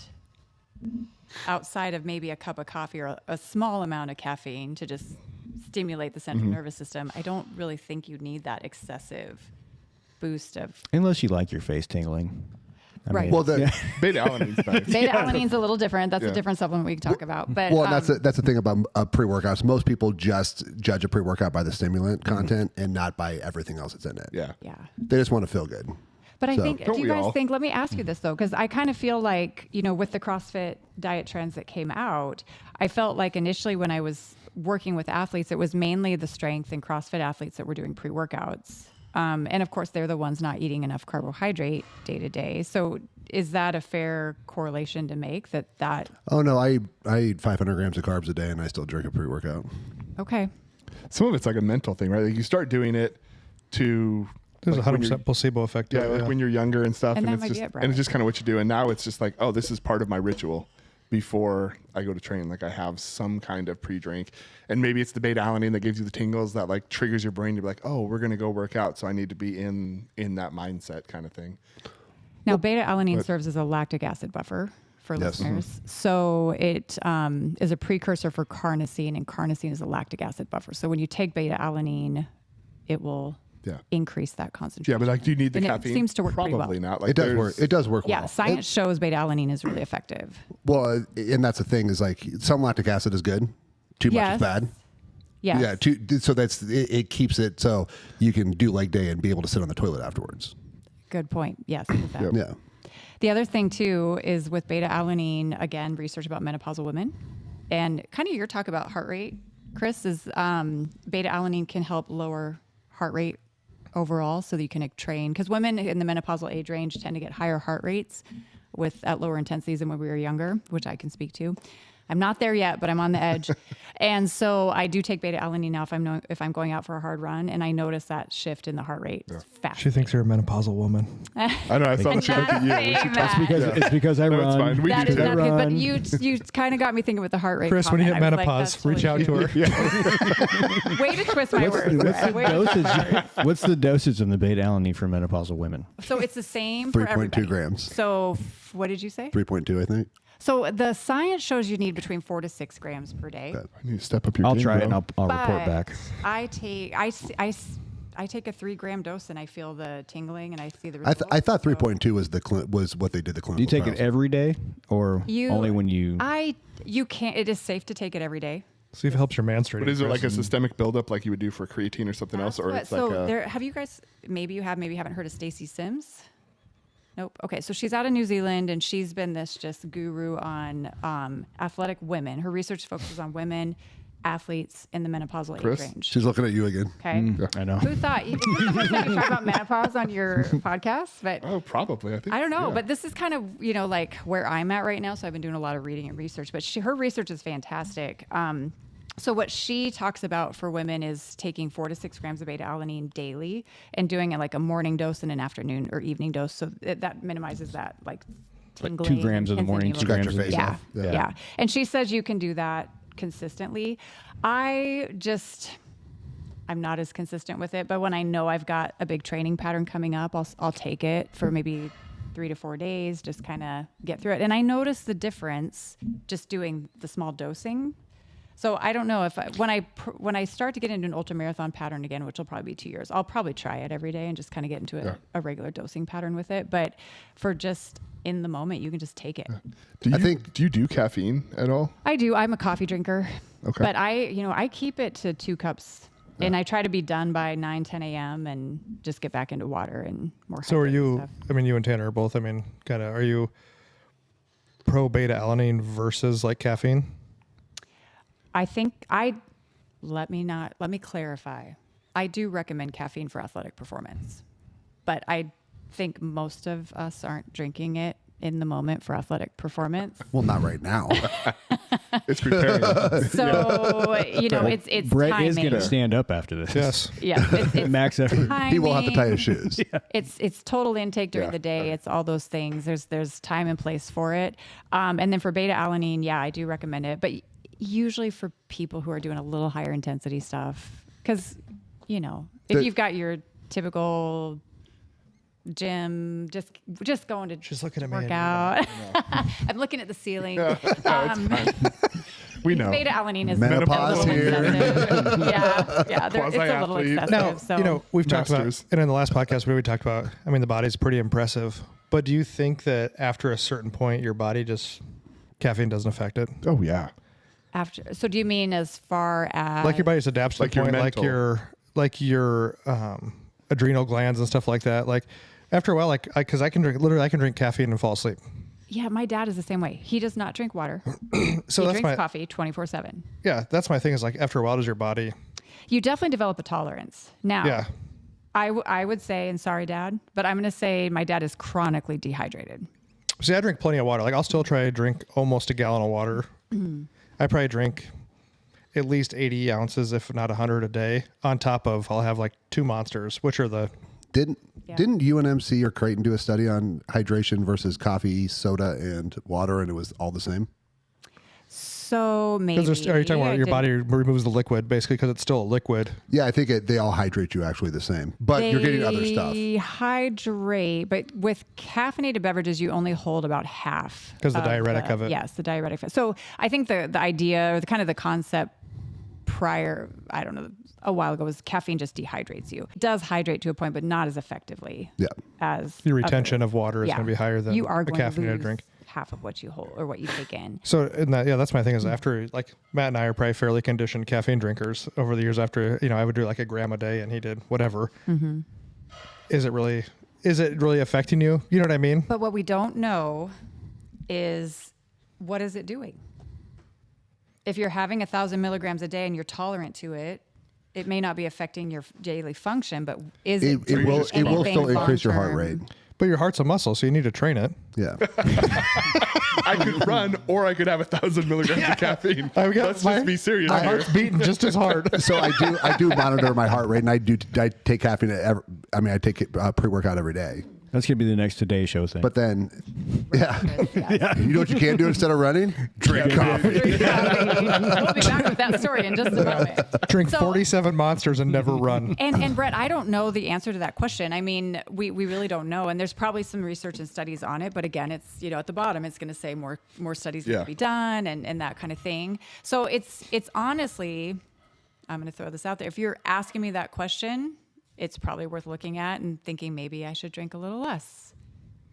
Speaker 4: outside of maybe a cup of coffee or a small amount of caffeine to just stimulate the central nervous system, I don't really think you need that excessive boost of.
Speaker 5: Unless you like your face tingling. I
Speaker 4: Right.
Speaker 5: mean,
Speaker 2: Well, the,
Speaker 3: Beta alanine's nice.
Speaker 4: Beta alanine's a little different. That's
Speaker 3: Yeah.
Speaker 4: a different supplement we can talk about. But
Speaker 2: well, that's the thing about pre-workouts. Most people just judge a pre-workout by the stimulant content and not by everything else that's in it.
Speaker 3: Yeah.
Speaker 4: yeah.
Speaker 2: They just want to feel good.
Speaker 4: But I
Speaker 2: So-
Speaker 4: think,
Speaker 3: Don't
Speaker 4: do you
Speaker 3: we
Speaker 4: guys
Speaker 3: all?
Speaker 4: think, let me ask you this though, because I kind of feel like, with the CrossFit diet trends that came out, I felt like initially when I was working with athletes, it was mainly the strength and CrossFit athletes that were doing pre-workouts. And of course, they're the ones not eating enough carbohydrate day to day. So is that a fair correlation to make that?
Speaker 2: Oh no, I eat 500 grams of carbs a day and I still drink a pre-workout.
Speaker 4: Okay.
Speaker 3: Some of it's like a mental thing, right? Like you start doing it to.
Speaker 1: There's a
Speaker 3: like, when you're-
Speaker 1: 100% placebo effect.
Speaker 3: Yeah,
Speaker 1: to it,
Speaker 3: like when you're younger and stuff,
Speaker 4: And that
Speaker 3: it's
Speaker 4: might be
Speaker 3: just
Speaker 4: it, Brad.
Speaker 3: and it's just kind of what you do. And now it's just like, oh, this is part of my ritual before I go to train. Like I have some kind of pre-drink, and maybe it's the beta alanine that gives you the tingles that like triggers your brain to be like, oh, we're gonna go work out, so I need to be in that mindset kind of thing.
Speaker 4: Now, beta alanine
Speaker 3: but-
Speaker 4: serves as a lactic acid buffer for
Speaker 2: Yes.
Speaker 4: listeners. So it is a precursor for carnosine, and carnosine is a lactic acid buffer. So when you take beta alanine, it will
Speaker 3: Yeah.
Speaker 4: increase that concentration.
Speaker 3: Yeah, but like, do you need the
Speaker 4: And it
Speaker 3: caffeine?
Speaker 4: seems to work pretty
Speaker 3: Probably
Speaker 4: well.
Speaker 3: not. Like
Speaker 2: It does
Speaker 3: there's-
Speaker 2: work. It does work
Speaker 4: Yeah,
Speaker 2: well.
Speaker 4: science shows beta alanine is really effective.
Speaker 2: Well, and that's the thing is like some lactic acid is good. Too much
Speaker 4: Yes.
Speaker 2: is bad.
Speaker 4: Yes.
Speaker 2: Yeah. So it keeps it so you can do leg day and be able to sit on the toilet afterwards.
Speaker 4: Good point. Yes. with that.
Speaker 2: Yeah.
Speaker 4: The other thing too is with beta alanine, again, research about menopausal women, and kind of your talk about heart rate, Chris, is beta alanine can help lower heart rate overall, so that you can train, because women in the menopausal age range tend to get higher heart rates at lower intensities than when we were younger, which I can speak to. I'm not there yet, but I'm on the edge. And so I do take beta alanine now if I'm going out for a hard run, and I notice that shift in the heart rate fast.
Speaker 1: She thinks you're a menopausal woman.
Speaker 3: I know. I saw she looked at you. We should talk.
Speaker 5: It's because I
Speaker 3: No, it's
Speaker 5: run.
Speaker 3: fine. We
Speaker 4: That
Speaker 3: do
Speaker 4: is
Speaker 3: too.
Speaker 4: not good, but you kind of got me thinking with the heart rate.
Speaker 1: Chris, when you hit
Speaker 4: comment. I was like,
Speaker 1: menopause,
Speaker 4: that's
Speaker 1: reach out
Speaker 4: totally-
Speaker 1: to her.
Speaker 4: Way to twist my words.
Speaker 5: What's the
Speaker 4: Way to twist my
Speaker 5: dosage?
Speaker 4: words.
Speaker 5: What's the dosage in the beta alanine for menopausal women?
Speaker 4: So it's the same for
Speaker 2: 3.2
Speaker 4: everybody.
Speaker 2: grams.
Speaker 4: So what did you say?
Speaker 2: 3.2, I think.
Speaker 4: So the science shows you need between 4 to 6 grams per day.
Speaker 3: I need to step up your
Speaker 5: I'll
Speaker 3: game,
Speaker 5: try it
Speaker 3: bro.
Speaker 5: and I'll report
Speaker 4: But
Speaker 5: back.
Speaker 4: I take a 3-gram dose and I feel the tingling and I see the
Speaker 2: I
Speaker 4: results.
Speaker 2: thought
Speaker 4: So
Speaker 2: 3.2 was what they did the clinical
Speaker 5: Do you take it
Speaker 2: trials.
Speaker 5: every day or only when you?
Speaker 4: you can't. It is safe to take it every day.
Speaker 1: See if it helps your menstruating.
Speaker 3: But is it
Speaker 1: Chris.
Speaker 3: like a systemic buildup like you would do for creatine or something else? Or it's
Speaker 4: so
Speaker 3: like a,
Speaker 4: there. Have you guys? Maybe you have. Maybe you haven't heard of Stacey Sims. Nope. Okay, so she's out of New Zealand and she's been this just guru on athletic women. Her research focuses on women athletes in the menopausal
Speaker 3: Chris?
Speaker 4: age range.
Speaker 2: She's looking at you again.
Speaker 4: Okay.
Speaker 5: I know.
Speaker 4: Who thought? This is the first time you talk about menopause on your podcast, but
Speaker 3: oh, probably. I think.
Speaker 4: I don't know.
Speaker 3: yeah.
Speaker 4: But this is kind of, like where I'm at right now. So I've been doing a lot of reading and research, but her research is fantastic. So what she talks about for women is taking 4 to 6 grams of beta alanine daily and doing it like a morning dose and an afternoon or evening dose. So that minimizes that like
Speaker 5: Like
Speaker 4: tingling.
Speaker 5: 2 grams in the
Speaker 4: and
Speaker 5: morning, 2
Speaker 4: hemoglobin.
Speaker 5: grams in the
Speaker 2: face
Speaker 4: Yeah,
Speaker 2: off.
Speaker 4: yeah. And she says you can do that consistently. I'm not as consistent with it, but when I know I've got a big training pattern coming up, I'll take it for maybe 3 to 4 days, just kind of get through it. And I notice the difference just doing the small dosing. So I don't know if when I start to get into an ultramarathon pattern again, which will probably be 2 years, I'll probably try it every day and just kind of get into a regular dosing pattern with it. But for just in the moment, you can just take it.
Speaker 3: Do you do caffeine at all?
Speaker 4: I do. I'm a coffee drinker.
Speaker 3: Okay.
Speaker 4: But I keep it to 2 cups. And I try to be done by 9, 10 a.m. and just get back into water and more.
Speaker 1: So are
Speaker 4: hydrated
Speaker 1: you?
Speaker 4: stuff.
Speaker 1: I mean, you and Tanner are both. I mean, kind of. Are you pro beta alanine versus like caffeine?
Speaker 4: I think let me clarify. I do recommend caffeine for athletic performance, but I think most of us aren't drinking it in the moment for athletic performance.
Speaker 2: Well, not right now.
Speaker 3: It's preparing.
Speaker 4: So, it's
Speaker 5: Brett
Speaker 4: timing.
Speaker 5: is going to stand up after this.
Speaker 1: Yes.
Speaker 4: Yeah, it's
Speaker 5: Max effort.
Speaker 2: He will have to tie his
Speaker 4: timing.
Speaker 2: shoes.
Speaker 4: It's total intake during
Speaker 3: Yeah.
Speaker 4: the day. It's all those things. There's time and place for it. And then for beta alanine, yeah, I do recommend it, but usually for people who are doing a little higher intensity stuff, because if you've got your typical gym, just going to
Speaker 1: She's looking at me.
Speaker 4: work out. I'm looking at the ceiling.
Speaker 3: We know.
Speaker 4: Beta alanine is
Speaker 2: Menopause
Speaker 4: a little
Speaker 2: here.
Speaker 4: excessive. Yeah, it's a little
Speaker 3: Quasi-athlete.
Speaker 4: excessive.
Speaker 1: Now,
Speaker 4: So
Speaker 1: we've talked about,
Speaker 3: Masters.
Speaker 1: and in the last podcast we talked about, I mean, the body's pretty impressive. But do you think that after a certain point, your body caffeine doesn't affect it?
Speaker 3: Oh yeah.
Speaker 4: so do you mean as far as
Speaker 1: Like your body just adapts to
Speaker 3: Like
Speaker 1: the
Speaker 3: your
Speaker 1: point, like your adrenal glands and stuff like that. Like after a while, because I can drink caffeine and fall asleep.
Speaker 4: Yeah, my dad is the same way. He does not drink water.
Speaker 1: So
Speaker 4: He
Speaker 1: that's
Speaker 4: drinks
Speaker 1: my
Speaker 4: coffee 24/7.
Speaker 1: yeah. That's my thing. Is like after a while, does your body?
Speaker 4: You definitely develop a tolerance. Now,
Speaker 1: Yeah.
Speaker 4: I would say, and sorry, Dad, but I'm going to say my dad is chronically dehydrated.
Speaker 1: See, I drink plenty of water. Like I'll still try to drink almost a gallon of water. I probably drink at least 80 ounces, if not 100 a day. On top of, I'll have like 2 Monsters, which are the
Speaker 2: Didn't
Speaker 4: Yeah.
Speaker 2: UNMC or Creighton do a study on hydration versus coffee, soda, and water, and it was all the same?
Speaker 4: So maybe.
Speaker 1: because are you talking
Speaker 4: I
Speaker 1: about your
Speaker 4: didn't-
Speaker 1: body removes the liquid basically because it's still a liquid?
Speaker 2: Yeah, I think they all hydrate you actually the same, but you're getting other stuff.
Speaker 4: They hydrate, but with caffeinated beverages, you only hold about half.
Speaker 1: 'Cause the diuretic of it.
Speaker 4: Yes, the diuretic. So I think the idea or the kind of the concept prior, I don't know, a while ago was caffeine just dehydrates you. It does hydrate to a point, but not as effectively
Speaker 2: Yeah.
Speaker 4: as
Speaker 1: Your retention of water is
Speaker 4: Yeah.
Speaker 1: going to be higher than
Speaker 4: You are
Speaker 1: a
Speaker 4: going to
Speaker 1: caffeinated
Speaker 4: lose
Speaker 1: drink.
Speaker 4: half of what you hold or what you take in.
Speaker 1: So in that, that's my thing is after like Matt and I are probably fairly conditioned caffeine drinkers over the years after, I would do like a gram a day and he did whatever. Mm-hmm. Is it really affecting you? You know what I mean?
Speaker 4: But what we don't know is what is it doing? If you're having 1,000 milligrams a day and you're tolerant to it, it may not be affecting your daily function, but it
Speaker 2: will still increase your heart rate.
Speaker 1: But your heart's a muscle, so you need to train it.
Speaker 2: Yeah.
Speaker 3: I could run, or I could have 1,000 milligrams of caffeine. Let's just be serious
Speaker 1: My
Speaker 3: here.
Speaker 1: heart's beating just as hard.
Speaker 2: So I do monitor my heart rate, and I take caffeine. I take pre-workout every day.
Speaker 5: That's gonna be the next Today Show thing.
Speaker 2: But then, you know what you can do instead of running? Drink coffee.
Speaker 4: We'll be back with that story in just a moment.
Speaker 1: Drink 47 Monsters and never run.
Speaker 4: And Brett, I don't know the answer to that question. I mean, we really don't know, and there's probably some research and studies on it. But again, it's at the bottom, it's going to say more studies need to be done and that kind of thing. So it's honestly, I'm going to throw this out there. If you're asking me that question, it's probably worth looking at and thinking maybe I should drink a little less.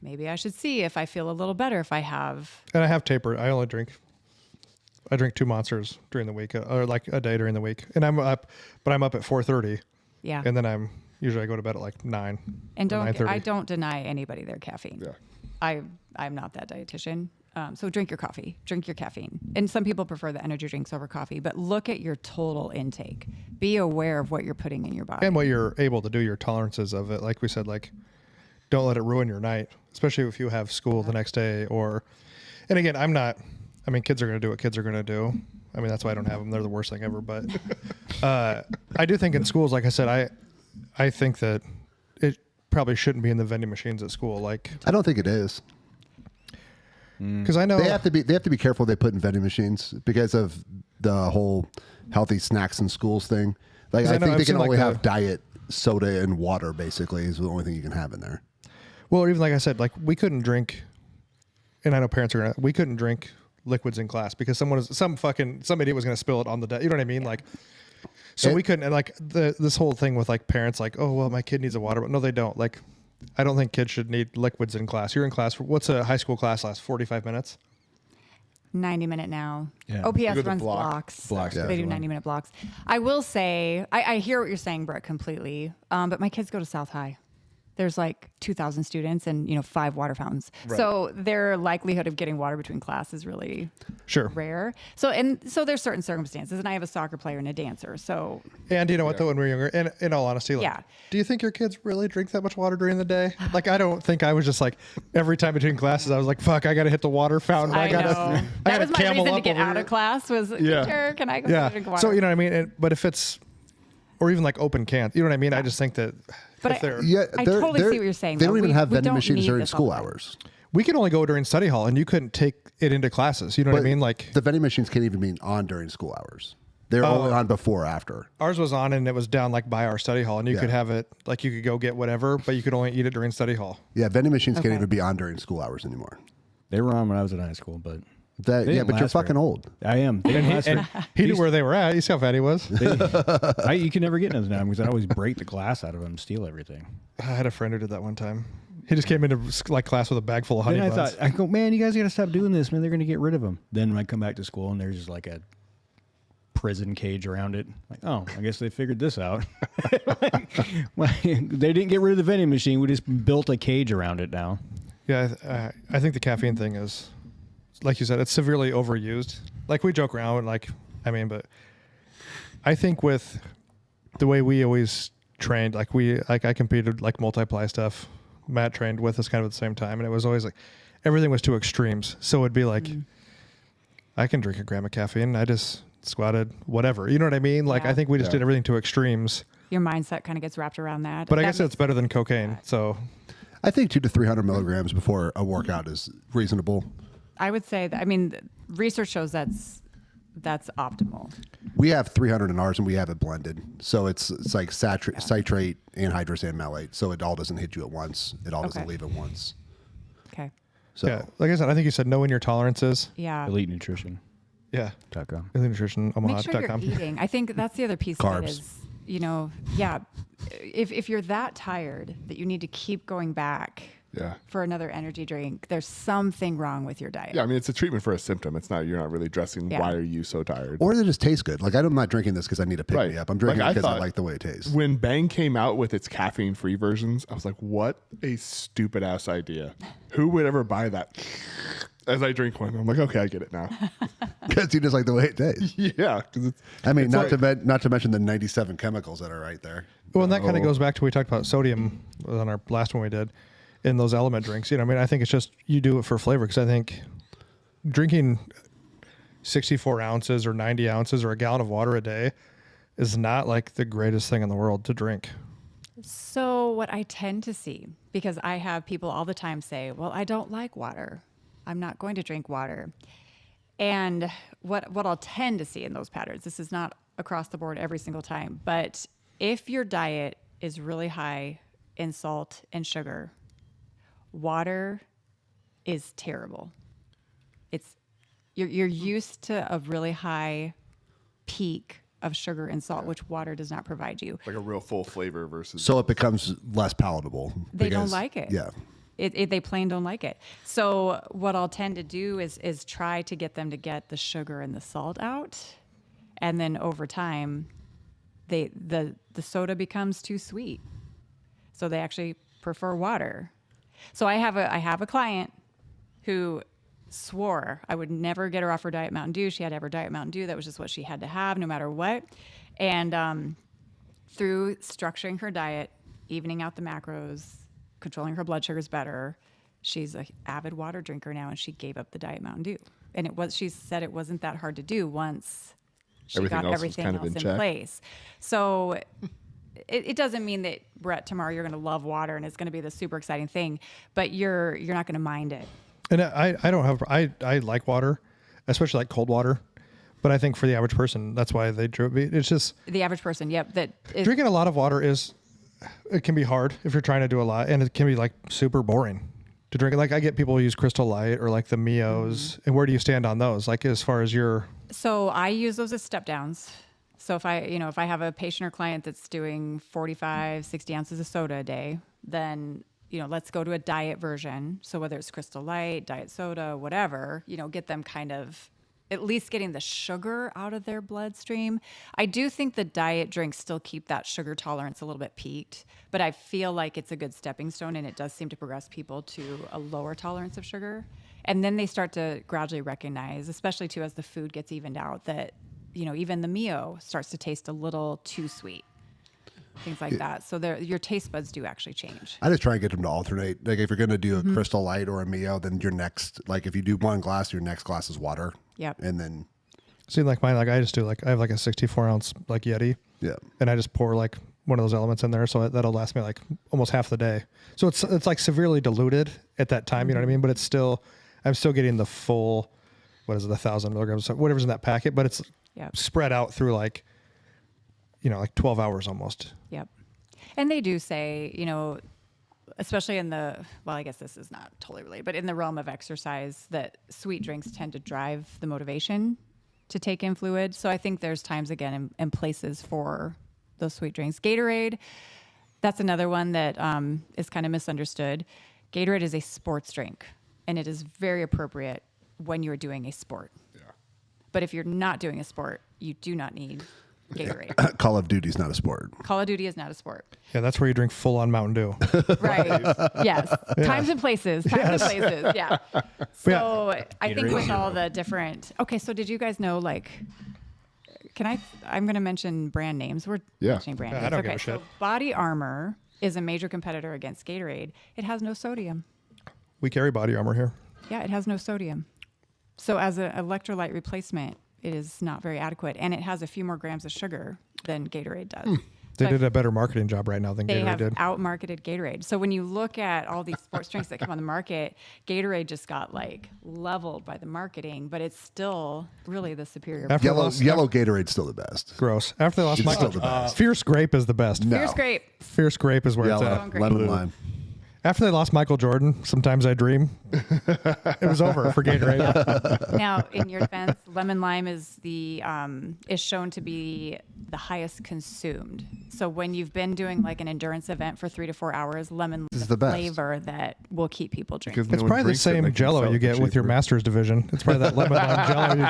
Speaker 4: Maybe I should see if I feel a little better if I have.
Speaker 1: And I have tapered. I drink 2 Monsters during the week, or like a day during the week. And I'm up at 4:30.
Speaker 4: Yeah.
Speaker 1: And then I go to bed at like 9.
Speaker 4: And
Speaker 1: or 9:30.
Speaker 4: I don't deny anybody their caffeine.
Speaker 3: Yeah.
Speaker 4: I'm not that dietitian. So drink your coffee, drink your caffeine. And some people prefer the energy drinks over coffee, but look at your total intake. Be aware of what you're putting in your body.
Speaker 1: And what you're able to do, your tolerances of it. Like we said, like don't let it ruin your night, especially if you have school the next day and again, kids are going to do what kids are going to do. I mean, that's why I don't have them. They're the worst thing ever. But I do think in schools, like I said, I think that it probably shouldn't be in the vending machines at school. Like
Speaker 2: I don't think it is.
Speaker 1: Because I know
Speaker 2: they have to be careful they put in vending machines because of the whole healthy snacks in schools thing. Like I think they can only have diet soda and water basically is the only thing you can have in there.
Speaker 1: Well, even like I said, like we couldn't drink, and I know parents we couldn't drink liquids in class because some idiot was going to spill it on the desk. You know what I mean? Like, so we couldn't. And like this whole thing with like parents, like, oh well, my kid needs a water, but no, they don't. Like, I don't think kids should need liquids in class. You're in class what's a high school class last? 45 minutes.
Speaker 4: 90-minute now.
Speaker 5: Yeah.
Speaker 4: OPS runs blocks. They do 90-minute blocks. I will say, I hear what you're saying, Brett, completely. But my kids go to South High. There's like 2,000 students and 5 water fountains. Right. So their likelihood of getting water between class is really rare. So there's certain circumstances, and I have a soccer player and a dancer. So
Speaker 1: and you know what though, when we were younger, and in all honesty, like, do you think your kids really drink that much water during the day? Like I don't think I was just like every time between classes I was like, fuck, I got to hit the water fountain.
Speaker 4: I know. That was my reason to get out of class was teacher, can I go drink water?
Speaker 1: So you know what I mean? But if it's or even like open cans, you know what I mean? I just think that.
Speaker 4: But I totally see what you're saying.
Speaker 2: They don't even have vending machines during school hours.
Speaker 1: We can only go during study hall, and you couldn't take it into classes. You know what I mean? Like
Speaker 2: the vending machines can't even be on during school hours. They're only on before or after.
Speaker 1: Ours was on, and it was down like by our study hall, and you could have it like you could go get whatever, but you could only eat it during study hall.
Speaker 2: Yeah, vending machines can't even be on during school hours anymore.
Speaker 5: They were on when I was in high school, but
Speaker 2: but you're fucking old.
Speaker 5: I am.
Speaker 1: And he knew where they were at. You see how fat he was?
Speaker 5: You can never get into them because I'd always break the glass out of them, steal everything.
Speaker 1: I had a friend who did that one time. He just came into like class with a bag full of honey buns.
Speaker 5: I go, man, you guys got to stop doing this, man. They're going to get rid of them. Then when I come back to school and there's just like a prison cage around it. Like, oh, I guess they figured this out. They didn't get rid of the vending machine. We just built a cage around it now.
Speaker 1: Yeah, I think the caffeine thing is, like you said, it's severely overused. Like we joke around, but I think with the way we always trained, I competed like multiply stuff. Matt trained with us kind of at the same time, and it was always like everything was to extremes. So it'd be like, I can drink a gram of caffeine. I just squatted whatever. You know what I mean? Like I think we just did everything to extremes.
Speaker 4: Your mindset kind of gets wrapped around that.
Speaker 1: But I guess it's better than cocaine. So
Speaker 2: I think 200 to 300 milligrams before a workout is reasonable.
Speaker 4: I would say that. I mean, research shows that's optimal.
Speaker 2: We have 300 in ours, and we have it blended, so it's like citrate, anhydrous, and malate. So it all doesn't hit you at once. It all doesn't leave at once.
Speaker 4: Okay.
Speaker 2: So
Speaker 1: yeah, like I said, I think you said knowing your tolerances.
Speaker 4: Yeah.
Speaker 5: Elite Nutrition.
Speaker 1: Yeah.
Speaker 5: .com.
Speaker 1: Elite Nutrition
Speaker 4: Make sure
Speaker 1: Omaha.com.
Speaker 4: you're eating. I think that's the other piece
Speaker 2: Carbs.
Speaker 4: of it is, if you're that tired that you need to keep going back for another energy drink, there's something wrong with your diet.
Speaker 3: Yeah, I mean, it's a treatment for a symptom. It's not, you're not really addressing why are you so tired.
Speaker 2: Or they just taste good. Like, I'm not drinking this because I need to pick me up. I'm drinking
Speaker 3: Like,
Speaker 2: it because I like the way it tastes.
Speaker 3: When Bang came out with its caffeine-free versions, I was like, what a stupid-ass idea. Who would ever buy that? As I drink one, I'm like, okay, I get it now.
Speaker 2: Because you just like the way it tastes.
Speaker 3: Yeah. It's,
Speaker 2: I mean, not to mention the 97 chemicals that are right there.
Speaker 1: Well, and that kind of goes back to, we talked about sodium on our last one we did in those element drinks. You know, I mean, I think it's just, you do it for flavor, because I think drinking 64 ounces or 90 ounces or a gallon of water a day is not like the greatest thing in the world to drink.
Speaker 4: So what I tend to see, because I have people all the time say, well, I don't like water. I'm not going to drink water. And what I'll tend to see in those patterns, this is not across the board every single time, but if your diet is really high in salt and sugar, water is terrible. It's you're used to a really high peak of sugar and salt, which water does not provide you.
Speaker 3: like a real full flavor versus...
Speaker 2: So it becomes less palatable.
Speaker 4: They don't like it.
Speaker 2: Yeah.
Speaker 4: They plain don't like it. So what I'll tend to do is try to get them to get the sugar and the salt out, and then over time, the soda becomes too sweet, so they actually prefer water. So I have a client who swore I would never get her off her Diet Mountain Dew. She had to have her Diet Mountain Dew. That was just what she had to have, no matter what. And through structuring her diet, evening out the macros, controlling her blood sugars better, she's an avid water drinker now, and she gave up the Diet Mountain Dew. And she said it wasn't that hard to do once she got everything else in place. So it doesn't mean that, Brett, tomorrow you're going to love water and it's going to be the super exciting thing, but you're not going to mind it.
Speaker 1: And I like water, especially like cold water. But I think for the average person, that's why they drew it. It's just
Speaker 4: the average person. Yep.
Speaker 1: Drinking a lot of water it can be hard if you're trying to do a lot, and it can be like super boring to drink. Like, I get people who use Crystal Light or like the Mios. And where do you stand on those? Like, as far as
Speaker 4: So I use those as step downs. So if I have a patient or client that's doing 45, 60 ounces of soda a day, then, let's go to a diet version. So whether it's Crystal Light, diet soda, whatever, get them kind of at least getting the sugar out of their bloodstream. I do think the diet drinks still keep that sugar tolerance a little bit peaked, but I feel like it's a good stepping stone, and it does seem to progress people to a lower tolerance of sugar. And then they start to gradually recognize, especially too as the food gets evened out, that, even the Mio starts to taste a little too sweet. Things like that. So your taste buds do actually change.
Speaker 2: I just try and get them to alternate. Like, if you're going to do a Crystal Light or a Mio, then your next, like, if you do one glass, your next glass is water.
Speaker 4: Yep.
Speaker 2: And then...
Speaker 1: See, like mine, like I just do, like, I have like a 64 ounce like Yeti.
Speaker 2: Yeah.
Speaker 1: And I just pour like one of those elements in there, so that'll last me like almost half the day. So it's like severely diluted at that time, you know what I mean? But I'm still getting the full, 1,000 milligrams, so whatever's in that packet, but it's spread out through like 12 hours almost.
Speaker 4: Yep. And they do say, especially I guess this is not totally related, but in the realm of exercise, that sweet drinks tend to drive the motivation to take in fluid. So I think there's times, again, and places for those sweet drinks. Gatorade, that's another one that is kind of misunderstood. Gatorade is a sports drink, and it is very appropriate when you're doing a sport. Yeah. But if you're not doing a sport, you do not need Gatorade.
Speaker 2: Call of Duty is not a sport.
Speaker 4: Call of Duty is not a sport.
Speaker 1: Yeah, that's where you drink full on Mountain Dew.
Speaker 4: Right. Yes. Yeah. Times and places. Yeah. So I think with all the different. Okay, so did you guys know, like, I'm going to mention brand names. We're mentioning brand names.
Speaker 1: I don't give a shit.
Speaker 4: So Body Armor is a major competitor against Gatorade. It has no sodium.
Speaker 1: We carry Body Armor here.
Speaker 4: Yeah, it has no sodium. So as an electrolyte replacement, it is not very adequate, and it has a few more grams of sugar than Gatorade does.
Speaker 1: They did a better marketing job right now than Gatorade did.
Speaker 4: They have out-marketed Gatorade. So when you look at all these sports drinks that come on the market, Gatorade just got like leveled by the marketing, but it's still really the superior.
Speaker 2: Yellow Gatorade's still the best.
Speaker 1: Gross. After they lost
Speaker 2: It's still the best.
Speaker 1: Fierce Grape is the best.
Speaker 2: No.
Speaker 4: Fierce Grape.
Speaker 1: Fierce Grape is where it's at.
Speaker 2: Lemon lime.
Speaker 1: After they lost Michael Jordan, sometimes I dream. It was over for Gatorade.
Speaker 4: Now, in your defense, lemon lime is shown to be the highest consumed. So when you've been doing like an endurance event for 3 to 4 hours, lemon is the flavor that will keep people drinking.
Speaker 3: Because
Speaker 1: it's probably the same Jello you get with your master's division. It's probably that lemon lime Jello you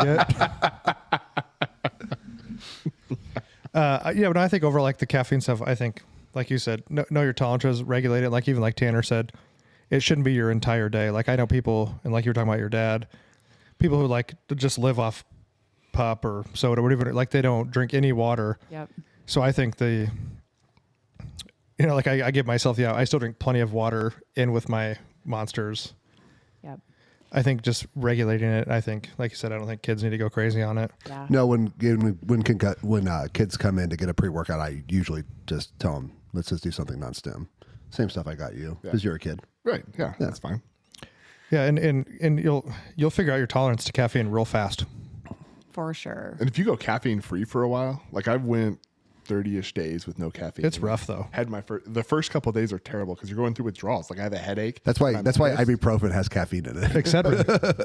Speaker 1: get. When I think over like the caffeine stuff, I think, like you said, know your tolerances, regulate it. Like even like Tanner said, it shouldn't be your entire day. Like I know people, and like you were talking about your dad, people who like to just live off pop or soda, whatever. Like they don't drink any water.
Speaker 4: Yep.
Speaker 1: So I think like I give myself I still drink plenty of water in with my Monsters.
Speaker 4: Yep.
Speaker 1: I think just regulating it. I think, like you said, I don't think kids need to go crazy on it.
Speaker 4: Yeah.
Speaker 2: No, when kids come in to get a pre-workout, I usually just tell them, let's just do something non-stim. Same stuff I got you because you're a kid.
Speaker 3: Right. Yeah, that's fine.
Speaker 1: Yeah, and you'll figure out your tolerance to caffeine real fast.
Speaker 4: For sure.
Speaker 3: And if you go caffeine free for a while, like I went 30-ish days with no caffeine.
Speaker 1: It's rough though.
Speaker 3: Had the first couple of days are terrible because you're going through withdrawals. Like I have a headache.
Speaker 2: That's why ibuprofen has caffeine in it.
Speaker 1: Excedrin.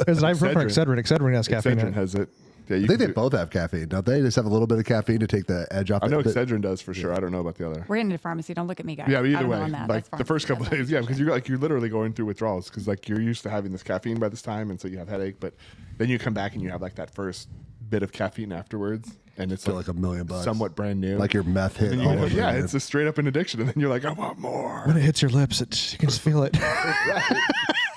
Speaker 1: It's ibuprofen. Excedrin has caffeine in it.
Speaker 3: Has it. Yeah,
Speaker 2: I think they both have caffeine, don't they? Just have a little bit of caffeine to take the edge off.
Speaker 3: I know Excedrin does for sure. I don't know about the other.
Speaker 4: We're getting into pharmacy. Don't look at me, guys.
Speaker 3: Yeah, but either
Speaker 4: I don't
Speaker 3: way,
Speaker 4: know on that.
Speaker 3: like
Speaker 4: That's
Speaker 3: the first couple of
Speaker 4: pharmacy.
Speaker 3: days, because you're literally going through withdrawals because like you're used to having this caffeine by this time, and so you have headache. But then you come back and you have like that first bit of caffeine afterwards, and it's
Speaker 2: like $1 million,
Speaker 3: somewhat brand new,
Speaker 2: like your meth hit.
Speaker 3: Yeah, it's a straight up an addiction, and then you're like, I want more.
Speaker 1: When it hits your lips, you can just feel it.
Speaker 3: Right.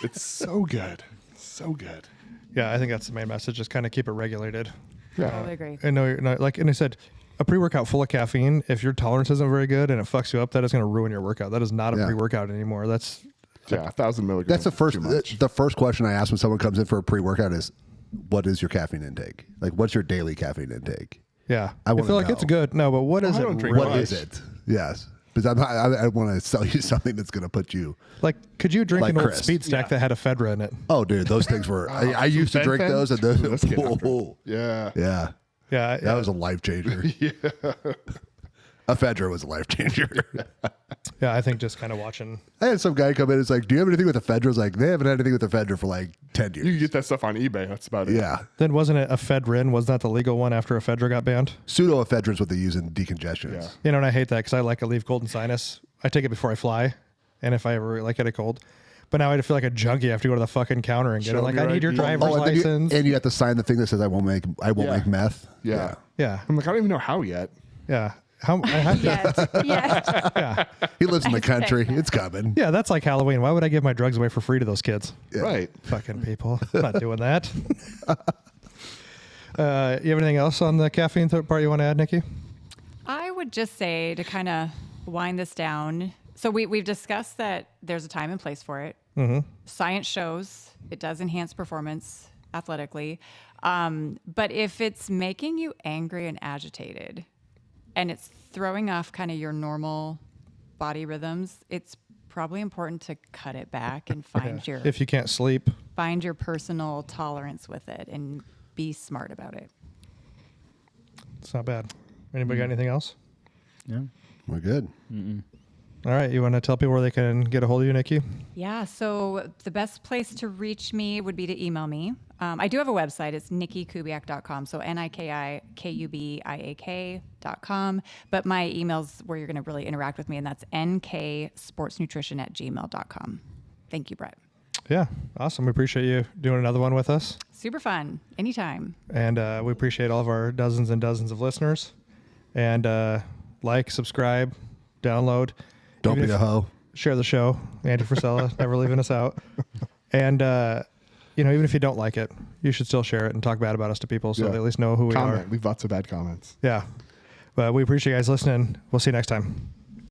Speaker 3: It's so good, so good.
Speaker 1: Yeah, I think that's the main message. Just kind of keep it regulated.
Speaker 4: I totally agree.
Speaker 1: And and I said, a pre-workout full of caffeine, if your tolerance isn't very good and it fucks you up, that is going to ruin your workout. That is not a pre-workout anymore. That's
Speaker 3: 1,000 milligrams.
Speaker 2: That's the first question I ask when someone comes in for a pre-workout is, what is your caffeine intake? Like, what's your daily caffeine intake?
Speaker 1: Yeah.
Speaker 2: I
Speaker 1: feel like it's good. No, but what is it?
Speaker 2: What is it? Yes. Because I want to sell you something that's going to put you.
Speaker 1: Like, could you drink
Speaker 2: like
Speaker 1: an old
Speaker 2: Chris.
Speaker 1: speed stack that had ephedra in it?
Speaker 2: Oh, dude, those things were. I used to drink those, and those.
Speaker 3: Yeah.
Speaker 2: Yeah.
Speaker 1: Yeah.
Speaker 2: That was a life changer. Yeah. Ephedra was a life changer.
Speaker 1: Yeah, I think just kind of watching.
Speaker 2: I had some guy come in. It's like, do you have anything with ephedra? I was like, they haven't had anything with ephedra for like 10 years.
Speaker 3: You can get that stuff on eBay. That's about it.
Speaker 2: Yeah.
Speaker 1: Then wasn't it ephedrine? Was that the legal one after ephedra got banned?
Speaker 2: Pseudoephedra is what they use in decongestions.
Speaker 3: Yeah.
Speaker 1: You know, and I hate that because I like Aleve cold and sinus. I take it before I fly, and if I ever get a cold. But now I feel like a junkie. I have to go to the fucking counter and get it. Like, I need your driver's license.
Speaker 2: And you have to sign the thing that says I won't make meth.
Speaker 3: Yeah.
Speaker 1: Yeah.
Speaker 3: I'm like, I don't even know how yet.
Speaker 1: Yeah. How? I have to,
Speaker 4: Yes.
Speaker 1: yeah.
Speaker 2: He lives in the country. It's coming.
Speaker 1: Yeah, that's like Halloween. Why would I give my drugs away for free to those kids?
Speaker 2: Yeah.
Speaker 3: Right.
Speaker 1: Fucking people. I'm not doing that. You have anything else on the caffeine part you want to add, Nikki?
Speaker 4: I would just say to kind of wind this down. So we've discussed that there's a time and place for it.
Speaker 1: Mm-hmm.
Speaker 4: Science shows it does enhance performance athletically. But if it's making you angry and agitated and it's throwing off kind of your normal body rhythms, it's probably important to cut it back and find
Speaker 1: if you can't sleep,
Speaker 4: find your personal tolerance with it and be smart about it.
Speaker 1: It's not bad. Anybody got anything else?
Speaker 5: Yeah.
Speaker 2: We're good.
Speaker 1: All right. You want to tell people where they can get a hold of you, Nikki?
Speaker 4: Yeah. So the best place to reach me would be to email me. I do have a website. It's nikikubiak.com. So NIKIKUBIAK.com. But my email's where you're going to really interact with me, and that's nksportsnutrition@gmail.com. Thank you, Brett.
Speaker 1: Yeah. Awesome. We appreciate you doing another one with us.
Speaker 4: Super fun. Anytime.
Speaker 1: And we appreciate all of our dozens and dozens of listeners. And like, subscribe, download.
Speaker 2: Don't be a hoe.
Speaker 1: Share the show. Andy Frisella, never leaving us out. And, even if you don't like it, you should still share it and talk bad about us to people so they at least know who we are.
Speaker 3: Leave lots of bad comments.
Speaker 1: Yeah. But we appreciate you guys listening. We'll see you next time.